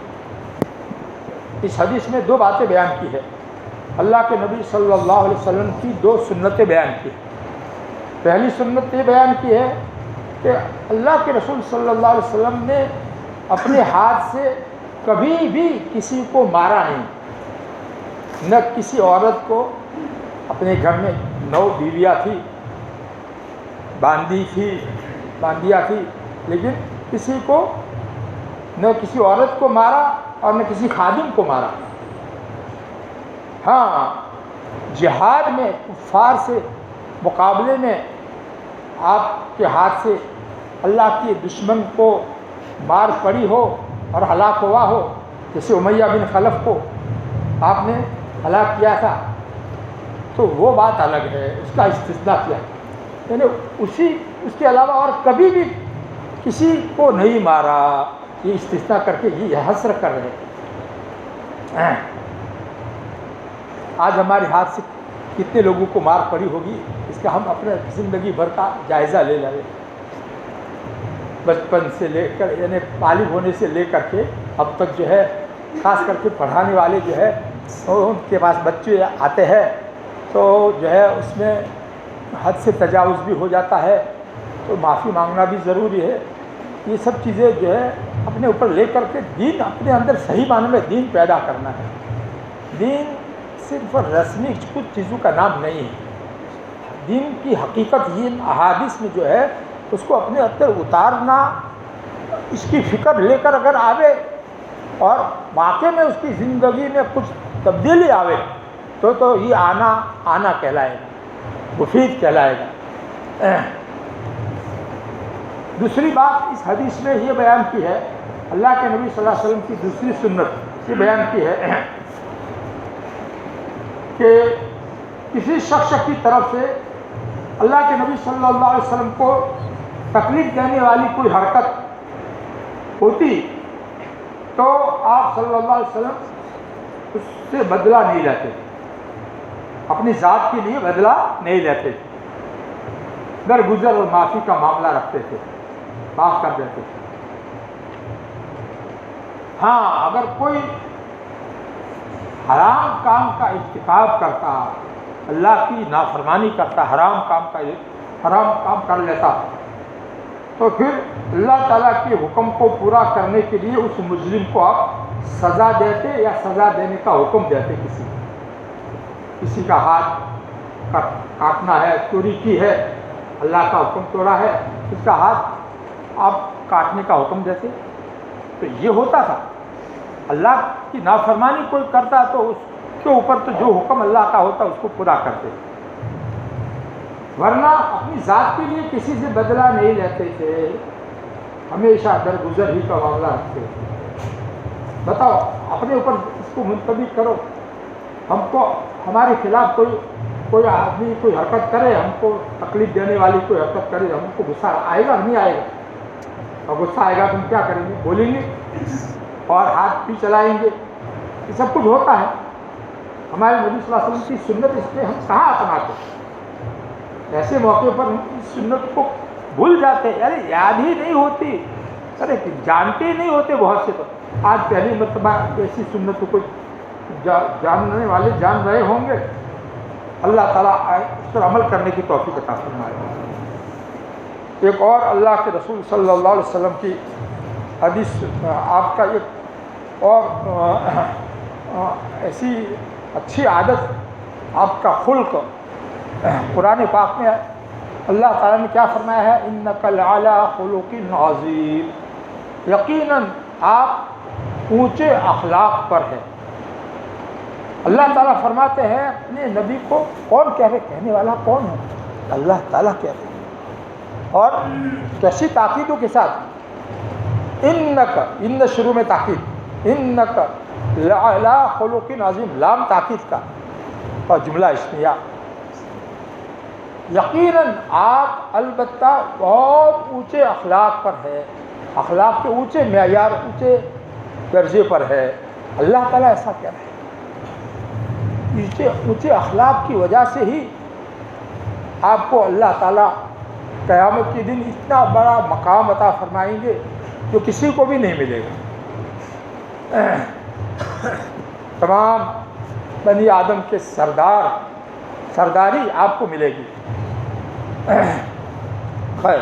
اس حدیث میں دو باتیں بیان کی ہے، اللہ کے نبی صلی اللہ علیہ وسلم کی دو سنتیں بیان کی۔ پہلی سنت یہ بیان کی ہے کہ اللہ کے رسول صلی اللہ علیہ وسلم نے اپنے ہاتھ سے کبھی بھی کسی کو مارا نہیں، نہ کسی عورت کو، اپنے گھر میں 9 بیویاں تھی، باندیاں تھی، لیکن کسی کو نہ کسی عورت کو مارا اور نہ کسی خادم کو مارا۔ ہاں، جہاد میں کفار سے مقابلے میں آپ کے ہاتھ سے اللہ کے دشمن کو مار پڑی ہو اور ہلاک ہوا ہو، جیسے امیہ بن خلف کو آپ نے ہلاک کیا تھا، تو وہ بات الگ ہے، اس کا استثناء کیا ہے، یعنی اس کے علاوہ اور کبھی بھی کسی کو نہیں مارا، یہ استثناء کر کے یہ حصر کر رہے ہیں۔ آج ہمارے ہاتھ سے کتنے لوگوں کو مار پڑی ہوگی، اس کا ہم اپنے زندگی بھر کا جائزہ لے لیں، بچپن سے لے کر یعنی بالغ ہونے سے لے کر کے اب تک جو ہے، خاص کر کے پڑھانے والے جو ہے ان کے پاس بچے آتے ہیں تو جو ہے اس میں حد سے تجاوز بھی ہو جاتا ہے، تو معافی مانگنا بھی ضروری ہے۔ یہ سب چیزیں جو ہے اپنے اوپر لے کر کے دین اپنے اندر صحیح معنی میں دین پیدا کرنا ہے۔ دین صرف رسمی کچھ چیزوں کا نام نہیں ہے، دین کی حقیقت یہ احادیث میں جو ہے اس کو اپنے اندر اتارنا، اس کی فکر لے کر اگر آوے اور واقع میں اس کی زندگی میں کچھ تبدیلی آوے تو یہ آنا کہلائے گا، مفید کہلائے گا۔ دوسری بات اس حدیث میں یہ بیان کی ہے، اللہ کے نبی صلی اللہ علیہ وسلم کی دوسری سنت یہ بیان کی ہے کہ کسی شخص کی طرف سے اللہ کے نبی صلی اللہ علیہ وسلم کو تکلیف دینے والی کوئی حرکت ہوتی تو آپ صلی اللہ علیہ وسلم اس سے بدلہ نہیں لیتے، اپنی ذات کے لیے بدلہ نہیں لیتے، درگزر اور معافی کا معاملہ رکھتے تھے، معاف کر دیتے تھے۔ ہاں، اگر کوئی حرام کام کا ارتکاب کرتا، اللہ کی نافرمانی کرتا، حرام کام کر لیتا، تو پھر اللہ تعالیٰ کے حکم کو پورا کرنے کے لیے اس مجرم کو آپ سزا دیتے یا سزا دینے کا حکم دیتے۔ کسی کا ہاتھ کاٹنا ہے، چوری کی ہے، اللہ کا حکم توڑا ہے، اس کا ہاتھ آپ کاٹنے کا حکم دیتے۔ تو یہ ہوتا تھا، اللہ کی نافرمانی کوئی کرتا تو اس کے اوپر تو جو حکم اللہ کا ہوتا اس کو پورا کرتے، ورنہ اپنی ذات کے لیے کسی سے بدلہ نہیں لیتے تھے، ہمیشہ درگزر ہی کا معاملہ رکھتے تھے۔ بتاؤ، اپنے اوپر اس کو منتبک کرو، ہمارے خلاف کوئی آدمی کوئی حرکت کرے، ہم کو تکلیف دینے والی کوئی حرکت کرے، ہم کو غصہ آئے گا نہیں آئے گا؟ اور غصہ آئے گا تو ہم کیا کریں گے؟ بولیں گے اور ہاتھ بھی چلائیں گے، یہ سب کچھ ہوتا ہے۔ ہمارے نبی صلی اللہ علیہ وسلم کی سنت اس میں ہم کہاں اپناتے ہیں؟ ایسے موقع پر ہم اس سنت کو بھول جاتے ہیں، یعنی یاد ہی نہیں ہوتی، ارے جانتے ہی نہیں ہوتے بہت سے۔ تو آج پہلی مرتبہ ایسی سنت کو جاننے والے جان رہے ہوں گے، اللہ تعالیٰ اس پر عمل کرنے کی توفیق عطا فرمائے۔ ایک اور اللہ کے رسول صلی اللہ علیہ وسلم کی حدیث، آپ کا ایک اور ایسی اچھی عادت، آپ کا خلق، قرآن پاک میں اللہ تعالیٰ نے کیا فرمایا ہے؟ اِنَّكَ لَعَلَىٰ خُلُقٍ عَظِيمٍ، یقیناً آپ اونچے اخلاق پر ہے۔ اللہ تعالیٰ فرماتے ہیں اپنے نبی کو، کون کہہ رہے؟ کہنے والا کون ہے؟ اللہ تعالیٰ کہہ رہے ہیں، اور کیسی تاکیدوں کے ساتھ، ان شروع میں تاکید، اِنَّكَ لَعَلَىٰ خُلُقٍ عَظِيمٍ، لام تاکید کا اور جملہ اسمیہ، یقیناً آپ البتہ بہت اونچے اخلاق پر ہے، اخلاق کے اونچے معیار، اونچے درجے پر ہے۔ اللہ تعالیٰ ایسا کہہ رہے ہیں، اونچے اخلاق کی وجہ سے ہی آپ کو اللہ تعالیٰ قیامت کے دن اتنا بڑا مقام عطا فرمائیں گے جو کسی کو بھی نہیں ملے گا۔ تمام بنی آدم کے سرداری آپ کو ملے گی۔ خیر،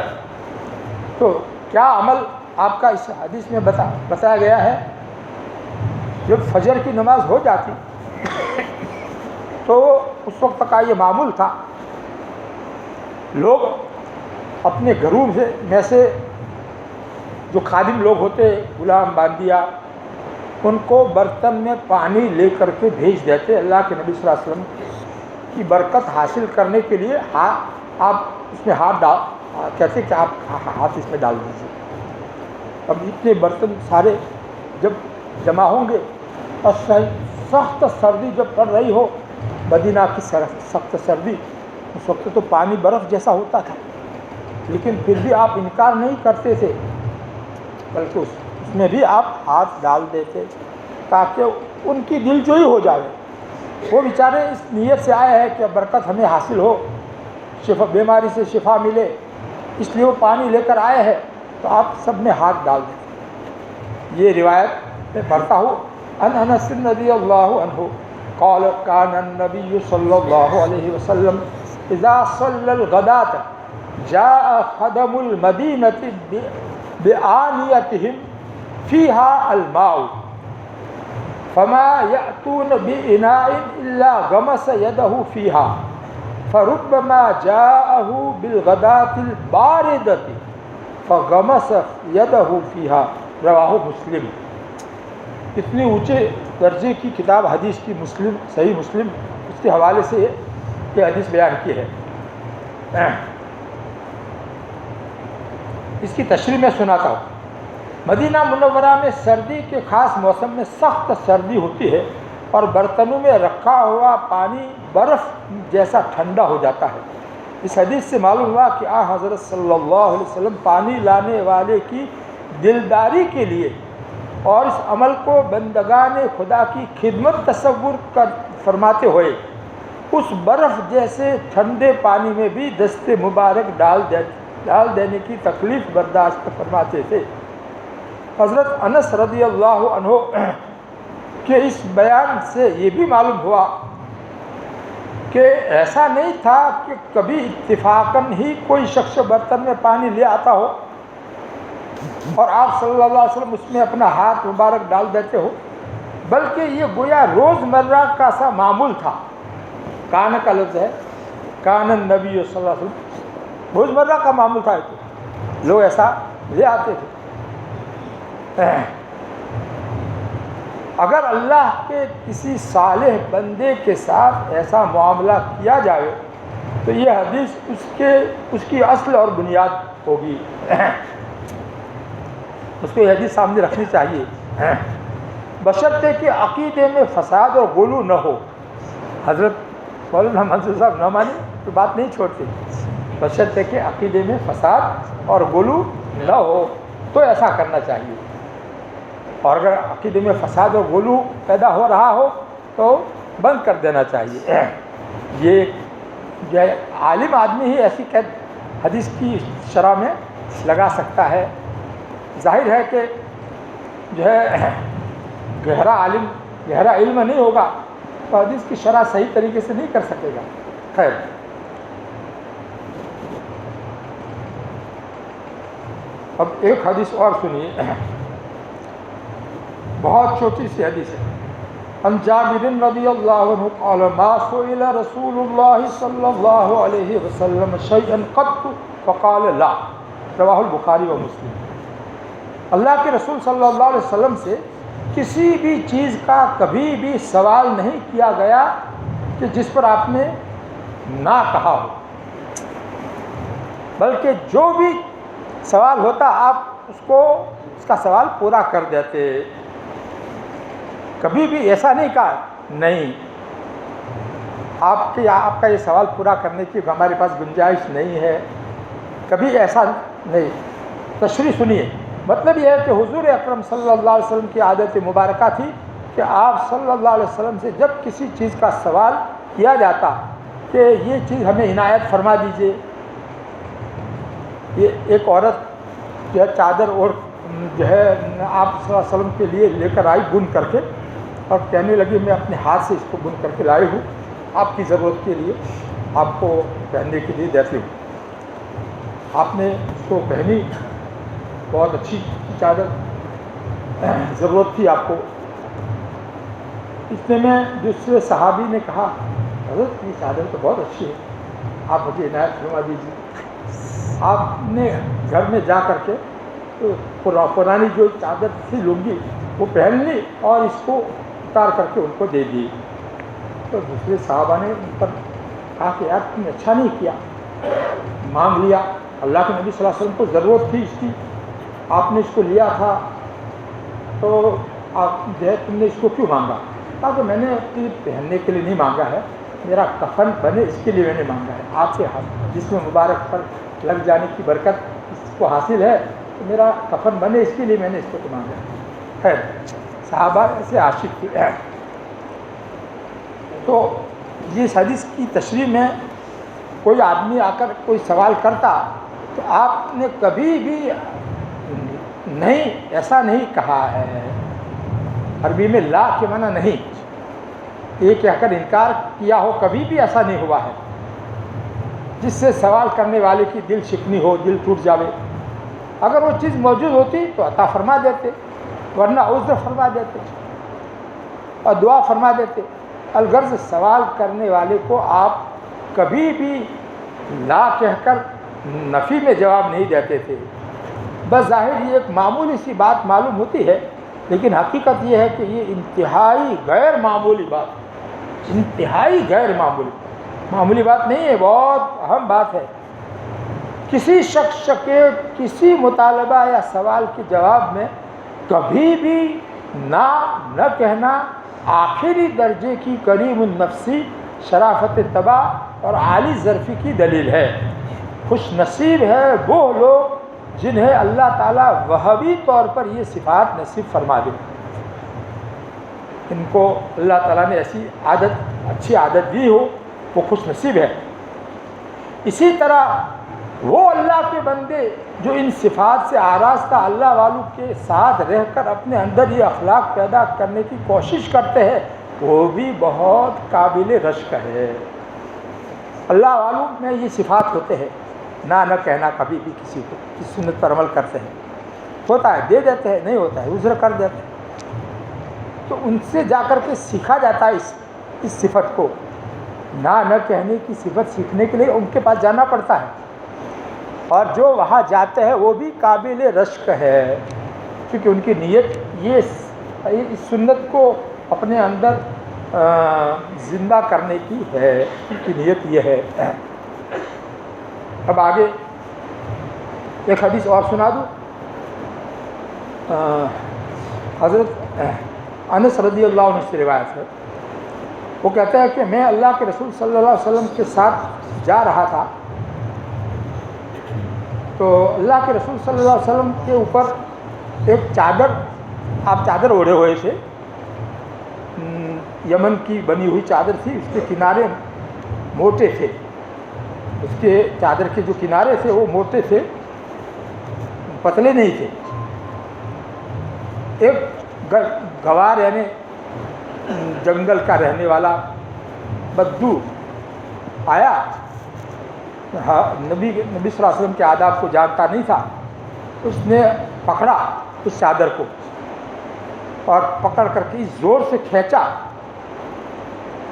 تو کیا عمل آپ کا اس حدیث میں بتایا گیا ہے؟ جب فجر کی نماز ہو جاتی تو اس وقت کا یہ معمول تھا، لوگ اپنے گھروں میں سے جو خادم لوگ ہوتے، غلام باندیا، ان کو برتن میں پانی لے کر کے بھیج دیتے۔ اللہ کے نبی صلی اللہ علیہ وسلم کی برکت حاصل کرنے کے لیے آپ اس میں کہتے کہ آپ ہاتھ اس میں ڈال دیجیے۔ اب اتنے برتن سارے جب جمع ہوں گے اور سخت سردی جب پڑ رہی ہو، مدینہ کی سخت سردی، اس وقت تو پانی برف جیسا ہوتا تھا، لیکن پھر بھی آپ انکار نہیں کرتے تھے، بلکہ اس میں بھی آپ ہاتھ ڈال دیتے تاکہ ان کی دل جوئی ہو جائے۔ وہ بیچارے اس نیت سے آئے ہیں کہ برکت ہمیں حاصل ہو، شفا، بیماری سے شفا ملے، اس لیے وہ پانی لے کر آئے ہیں، تو آپ سب میں ہاتھ ڈال دیں۔ یہ روایت میں پڑھتا ہوں، ان انس رضی اللہ عنہ قال كان النبي صلی اللہ علیہ وسلم اذا صلى الغداة جاء خدم المدینة بآنیتهم فيها الماء فما يأتون بإناء إلا غمس يده فيها فربما جاءه بالغداة الباردة فغمس يده فيها رواہ مسلم۔ اتنی اونچے درجے کی کتاب حدیث کی مسلم، صحیح مسلم، اس کے حوالے سے یہ حدیث بیان کی ہے۔ اس کی تشریح میں سناتا ہوں۔ مدینہ منورہ میں سردی کے خاص موسم میں سخت سردی ہوتی ہے اور برتنوں میں رکھا ہوا پانی برف جیسا ٹھنڈا ہو جاتا ہے۔ اس حدیث سے معلوم ہوا کہ حضرت صلی اللہ علیہ وسلم پانی لانے والے کی دلداری کے لیے اور اس عمل کو بندگان خدا کی خدمت تصور فرماتے ہوئے اس برف جیسے ٹھنڈے پانی میں بھی دست مبارک ڈال دینے کی تکلیف برداشت فرماتے تھے۔ حضرت انس رضی اللہ عنہ کے اس بیان سے یہ بھی معلوم ہوا کہ ایسا نہیں تھا کہ کبھی اتفاقاً ہی کوئی شخص برتن میں پانی لے آتا ہو اور آپ صلی اللہ علیہ وسلم اس میں اپنا ہاتھ مبارک ڈال دیتے ہو، بلکہ یہ گویا روزمرہ کا سا معمول تھا۔ کان کا لفظ ہے، کان النبی صلی اللہ علیہ وسلم، روزمرہ کا معمول تھا، لوگ ایسا لے آتے تھے۔ اگر اللہ کے کسی صالح بندے کے ساتھ ایسا معاملہ کیا جائے تو یہ حدیث اس کی اصل اور بنیاد ہوگی، اس کو یہ حدیث سامنے رکھنی چاہیے، بشرطے کہ عقیدے میں فساد اور غلو نہ ہو۔ حضرت مولانا منصور صاحب نعمانی تو بات نہیں چھوڑتے، بشرطے کہ عقیدے میں فساد اور غلو نہ ہو تو ایسا کرنا چاہیے، اور اگر عقیدے میں فساد اور غلو پیدا ہو رہا ہو تو بند کر دینا چاہیے۔ یہ جو ہے عالم آدمی ہی ایسی قید حدیث کی شرح میں لگا سکتا ہے۔ ظاہر ہے کہ جو ہے گہرا علم نہیں ہوگا تو حدیث کی شرح صحیح طریقے سے نہیں کر سکے گا۔ خیر، اب ایک حدیث اور سنیے، بہت چھوٹی سی حدیث ہے۔ عن جابر رضی اللہ عنہ قال ما سئل رسول اللہ صلی اللہ علیہ وسلم شیئا قط فقال لا، رواہ البخاری و مسلم۔ اللہ کے رسول صلی اللہ علیہ وسلم سے کسی بھی چیز کا کبھی بھی سوال نہیں کیا گیا کہ جس پر آپ نے نہ کہا ہو، بلکہ جو بھی سوال ہوتا آپ اس کا سوال پورا کر دیتے، کبھی بھی ایسا نہیں کہا نہیں آپ کا یہ سوال پورا کرنے کی ہمارے پاس گنجائش نہیں ہے، کبھی ایسا نہیں۔ تشریح سنیے، مطلب یہ ہے کہ حضور اکرم صلی اللہ علیہ وسلم کی عادت مبارکہ تھی کہ آپ صلی اللہ علیہ وسلم سے جب کسی چیز کا سوال کیا جاتا کہ یہ چیز ہمیں عنایت فرما دیجئے، یہ ایک عورت جو ہے چادر اور جو ہے آپ صلی اللہ علیہ وسلم کے لیے لے کر آئی بن کر کے، اور کہنے لگی میں اپنے ہاتھ سے اس کو بن کر کے لائی ہوں، آپ کی ضرورت کے لیے، آپ کو پہننے کے لیے دیتی ہوں۔ آپ نے اس کو پہنی، بہت اچھی چادر، ضرورت تھی آپ کو۔ اتنے میں دوسرے صحابی نے کہا حضرت یہ چادر تو بہت اچھی ہے، آپ مجھے عنایت فرما دیجیے۔ آپ نے گھر میں جا کر کے پرانی جو چادر تھی لنگی وہ پہن لی اور اس کو اتار کر کے ان کو دے دی۔ تو دوسرے صحابہ نے ان پر کہا کہ یار تم نے اچھا نہیں کیا، مانگ لیا، اللہ کے نبی صلی اللہ علیہ وسلم کو ضرورت تھی اس کی، آپ نے اس کو لیا تھا، تو آپ جو ہے تم نے اس کو کیوں مانگا؟ کہا کہ میں نے اپنی پہننے کے لیے نہیں مانگا ہے، میرا کفن بنے اس کے لیے میں نے مانگا ہے، آپ کے جسم مبارک پر لگ جانے کی برکت اس کو حاصل ہے، تو میرا کفن بنے اس کے لیے میں نے اس کو تو مانگا ہے۔ خیر، صحابہ ایسے عاشق تھے۔ تو اس حدیث کی تشریح میں کوئی آدمی آ کر کوئی سوال کرتا تو آپ نے کبھی بھی نہیں ایسا نہیں کہا ہے۔ عربی میں لا کے معنی نہیں، یہ کہہ کر انکار کیا ہو، کبھی بھی ایسا نہیں ہوا ہے جس سے سوال کرنے والے کی دل شکنی ہو، دل ٹوٹ جاوے۔ اگر وہ چیز موجود ہوتی تو عطا فرما دیتے، ورنہ عذر فرما دیتے اور دعا فرما دیتے۔ الغرض سوال کرنے والے کو آپ کبھی بھی لا کہہ کر نفی میں جواب نہیں دیتے تھے۔ بظاہر یہ ایک معمولی سی بات معلوم ہوتی ہے، لیکن حقیقت یہ ہے کہ یہ انتہائی غیر معمولی بات، انتہائی غیر معمولی بات نہیں ہے، بہت اہم بات ہے۔ کسی شخص کے کسی مطالبہ یا سوال کے جواب میں کبھی بھی نہ کہنا آخری درجے کی کریم النفسی، شرافت طبع اور عالی ظرفی کی دلیل ہے۔ خوش نصیب ہے وہ لوگ جنہیں اللہ تعالیٰ وہبی طور پر یہ صفات نصیب فرما دے، ان کو اللہ تعالیٰ نے ایسی اچھی عادت دی ہو، وہ خوش نصیب ہے۔ اسی طرح وہ اللہ کے بندے جو ان صفات سے آراستہ اللہ والوں کے ساتھ رہ کر اپنے اندر یہ اخلاق پیدا کرنے کی کوشش کرتے ہیں، وہ بھی بہت قابل رشک ہے۔ اللہ والوں میں یہ صفات ہوتے ہیں، نہ کہنا کبھی بھی کسی کو، اس سنت پر عمل کرتے ہیں، ہوتا ہے دے دیتے ہیں، نہیں ہوتا ہے عذر کر دیتے ہیں۔ تو ان سے جا کر کے سیکھا جاتا ہے اس صفت کو، نہ کہنے کی صفت سیکھنے کے لیے ان کے پاس جانا پڑتا ہے، اور جو وہاں جاتے ہیں وہ بھی قابل رشک ہے، کیونکہ ان کی نیت یہ اس سنت کو اپنے اندر زندہ کرنے کی ہے، ان کی نیت یہ ہے۔ اب آگے ایک حدیث اور سنا دوں۔ حضرت انس رضی اللہ عنہ سے روایت ہے، وہ کہتے ہیں کہ میں اللہ کے رسول صلی اللہ علیہ وسلم کے ساتھ جا رہا تھا، تو اللہ کے رسول صلی اللہ علیہ وسلم کے اوپر ایک چادر، آپ چادر اوڑھے ہوئے تھے، یمن کی بنی ہوئی چادر تھی، اس کے کنارے موٹے تھے، اس کے چادر کے جو کنارے تھے وہ موٹے تھے، پتلے نہیں تھے۔ ایک گوار یعنی جنگل کا رہنے والا بدو آیا، ہاں نبی صلی اللہ علیہ وسلم کے آداب کو جانتا نہیں تھا، اس نے پکڑا اس چادر کو اور پکڑ کر کے اس زور سے کھینچا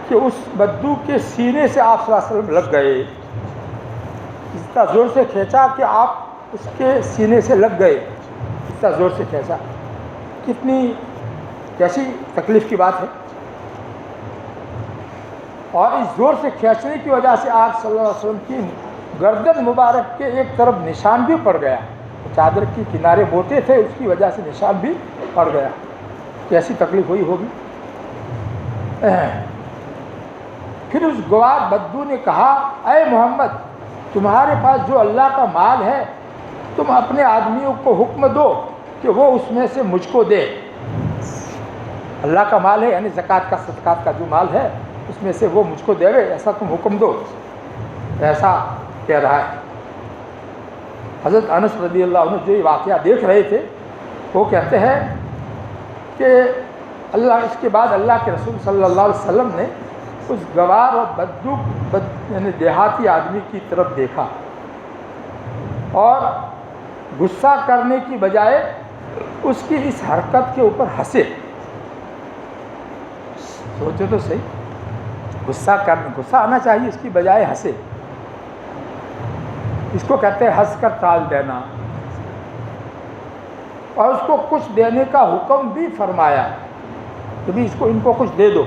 کہ اس بدو کے سینے سے آپ صلی اللہ علیہ وسلم لگ گئے، اتنا زور سے کھینچا کہ آپ اس کے سینے سے لگ گئے، اتنا زور سے کھینچا۔ کتنی کیسی تکلیف کی بات ہے، اور اس زور سے کھینچنے کی وجہ سے آپ صلی اللہ علیہ وسلم کی گردن مبارک کے ایک طرف نشان بھی پڑ گیا، چادر کے کنارے موٹے تھے، اس کی وجہ سے نشان بھی پڑ گیا۔ کیسی تکلیف ہوئی ہوگی۔ پھر اس گوار بدو نے کہا، اے محمد، تمہارے پاس جو اللہ کا مال ہے، تم اپنے آدمیوں کو حکم دو کہ وہ اس میں سے مجھ کو دے۔ اللہ کا مال ہے یعنی زکوٰۃ کا صدقات کا جو مال ہے اس میں سے وہ مجھ کو دے، ایسا تم حکم دو، ایسا کہہ رہا ہے۔ حضرت انس رضی اللہ عنہ جو یہ واقعہ دیکھ رہے تھے وہ کہتے ہیں کہ اس کے بعد اللہ کے رسول صلی اللہ علیہ وسلم نے اس گوار اور بدو یعنی دیہاتی آدمی کی طرف دیکھا اور غصہ کرنے کی بجائے اس کی اس حرکت کے اوپر ہنسے۔ سوچو تو صحیح، غصہ آنا چاہیے، اس کی بجائے ہنسے۔ اس کو کہتے ہیں ہنس کر ٹال دینا، اور اس کو کچھ دینے کا حکم بھی فرمایا کہ بھی ان کو کچھ دے دو،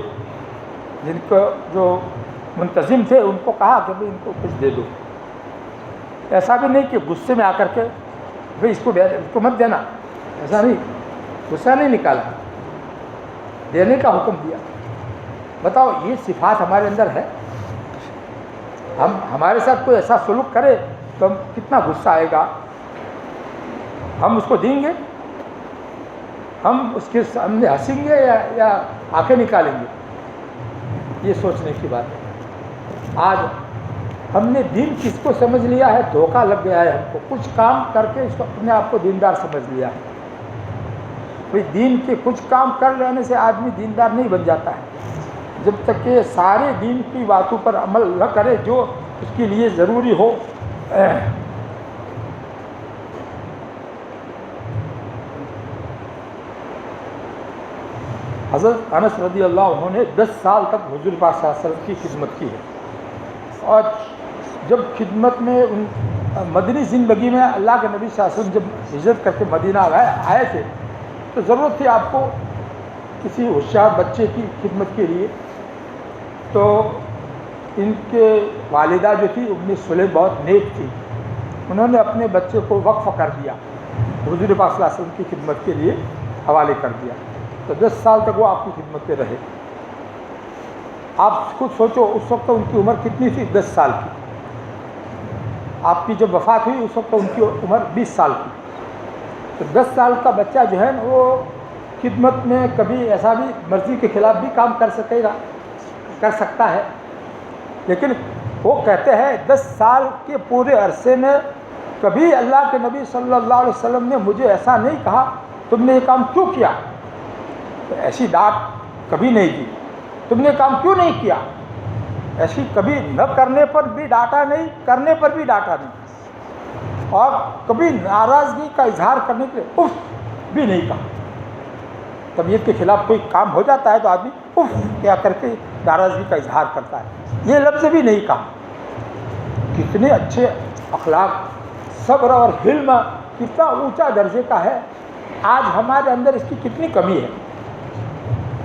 جن کو جو منتظم تھے ان کو کہا کہ ان کو کچھ دے دو۔ ایسا بھی نہیں کہ غصے میں آ کر کے اس کو مت دینا، ایسا نہیں، غصہ نہیں نکالا، دینے کا حکم دیا۔ بتاؤ یہ صفات ہمارے اندر ہے؟ ہمارے ساتھ کوئی ایسا سلوک کرے تو ہم کتنا غصہ آئے گا، ہم اس کو دیں گے، ہم اس کے سامنے ہنسیں گے یا آنکھیں نکالیں گے؟ یہ سوچنے کی بات ہے۔ آج ہم نے دین کس کو سمجھ لیا ہے، دھوکہ لگ گیا ہے ہم کو، کچھ کام کر کے اس کو اپنے آپ کو دیندار سمجھ لیا ہے۔ بھئی دین کے کچھ کام کر لینے سے آدمی دیندار نہیں بن جاتا ہے، جب تک کہ سارے دین کی باتوں پر عمل نہ کرے جو اس کے لیے ضروری ہو۔ حضرت انس رضی اللہ عنہ نے 10 سال تک حضور پاک صلی اللہ علیہ وسلم کی خدمت کی ہے، اور جب خدمت میں مدنی زندگی میں اللہ کے نبی صلی اللہ علیہ وسلم جب ہجرت کر کے مدینہ آئے تھے تو ضرورت تھی آپ کو کسی ہوشیار بچے کی خدمت کے لیے، تو ان کے والدہ جو تھی ام سلیم بہت نیک تھی، انہوں نے اپنے بچے کو وقف کر دیا، حضور پاک صلی اللہ علیہ وسلم کی خدمت کے لیے حوالے کر دیا، تو 10 سال تک وہ آپ کی خدمت پہ رہے۔ آپ خود سوچو اس وقت ان کی عمر کتنی تھی، 10 سال کی۔ آپ کی جب وفات ہوئی اس وقت ان کی عمر 20 سال کی، تو 10 سال کا بچہ جو ہے نا وہ خدمت میں کبھی ایسا بھی مرضی کے خلاف بھی کام کر سکتا ہے، لیکن وہ کہتے ہیں 10 سال کے پورے عرصے میں کبھی اللہ کے نبی صلی اللہ علیہ وسلم نے مجھے ایسا نہیں کہا تم نے یہ کام کیوں کیا، تو ایسی ڈانٹ کبھی نہیں دی، تم نے کام کیوں نہیں کیا، ایسی کبھی نہ کرنے پر بھی ڈانٹا نہیں، کرنے پر بھی ڈانٹا نہیں، اور کبھی ناراضگی کا اظہار کرنے کے لیے اف بھی نہیں کہا۔ طبیعت کے خلاف کوئی کام ہو جاتا ہے تو آدمی اف کیا کر کے ناراضگی کا اظہار کرتا ہے، یہ لفظ بھی نہیں کہا۔ کتنے اچھے اخلاق، صبر اور حلم کتنا اونچا درجے کا ہے، آج ہمارے اندر اس کی کتنی کمی ہے،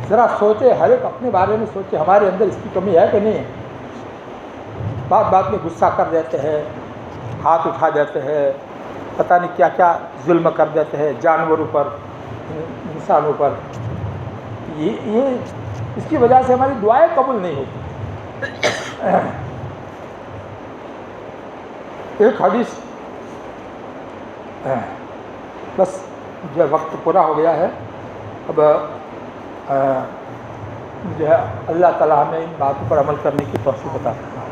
ذرا سوچے، ہر ایک اپنے بارے میں سوچے، ہمارے اندر اس کی کمی ہے کہ نہیں ہے؟ بات میں غصہ کر دیتے ہیں، ہاتھ اٹھا دیتے ہیں، پتہ نہیں کیا کیا ظلم کر دیتے ہیں جانوروں پر، انسانوں پر، یہ اس کی وجہ سے ہماری دعائیں قبول نہیں ہوتی۔ ایک حدیث، بس جو وقت پورا ہو گیا ہے، اب جو ہے اللہ تعالیٰ ہمیں ان باتوں پر عمل کرنے کی توفیق عطا فرمائے۔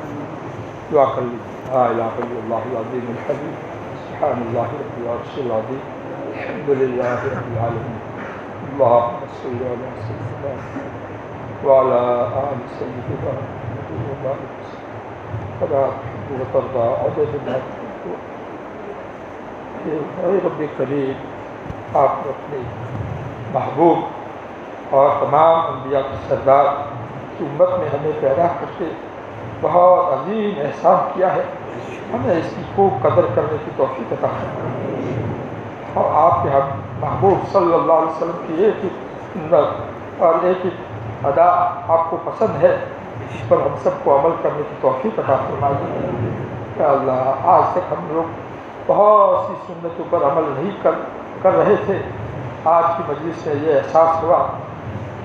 دعا کر لیجیے۔ لا الہ الا اللہ العظیم الحلیم، سبحان اللہ رب العرش العظیم، الحمد للہ رب العالمین، اللہم صل علی سیدنا وعلی آل سیدنا محمد وبارک وسلم۔ فلا تحب وترضى عدد ما تحب. اے رب کریم، آپ نے اپنے محبوب اور تمام انبیاء کے سردار کی امت میں ہمیں پیدا کر کے بہت عظیم احسان کیا ہے. ہمیں اس کی خوب قدر کرنے کی توفیق عطا فرمائے. اور آپ کے ہم محبوب صلی اللہ علیہ وسلم کی ایک ہی سنت اور ایک ہی ادا آپ کو پسند ہے، اس پر ہم سب کو عمل کرنے کی توفیق عطا فرمائیے. یا اللہ، آج تک ہم لوگ بہت سی سنتوں پر عمل نہیں کر رہے تھے. آج کی مجلس میں یہ احساس ہوا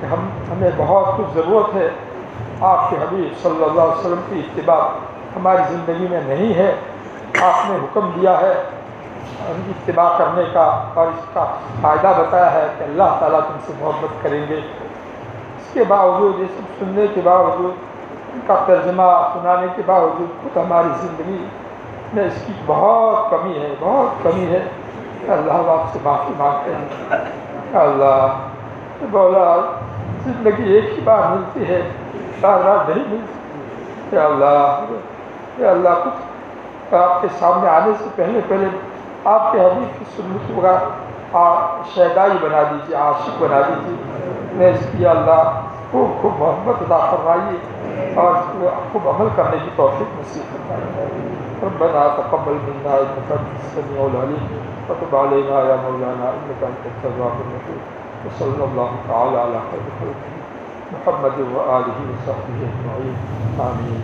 کہ ہمیں بہت کچھ ضرورت ہے. آپ کے حبیب صلی اللہ علیہ وسلم کی اتباع ہماری زندگی میں نہیں ہے. آپ نے حکم دیا ہے ان کی اتباع کرنے کا اور اس کا فائدہ بتایا ہے کہ اللہ تعالیٰ تم سے محبت کریں گے. اس کے باوجود، یہ سب سننے کے باوجود، ان کا ترجمہ سنانے کے باوجود خود ہماری زندگی میں اس کی بہت کمی ہے، بہت کمی ہے. اللہ آپ سے معافی مانگتے ہیں. اللہ بولا، زندگی ایک ہی بار ملتی ہے، بار بار نہیں ملتی. یا اللہ کچھ آپ کے سامنے آنے سے پہلے آپ کے حبیب کی سنت وغیرہ شیدائی بنا دیجیے، عاشق بنا دیجیے. میں اس کی اللہ خوب محبت عطا فرمائیے اور اس کو خوب عمل کرنے کی توفیق نصیب فرمائیے. ربنا تقبل منا انك انت السميع العليم وتب علينا يا مولانا انك انت التواب الرحيم. وصلى الله تعالى على خير خلقه محمد وآله وصحبه اجمعين. آمين.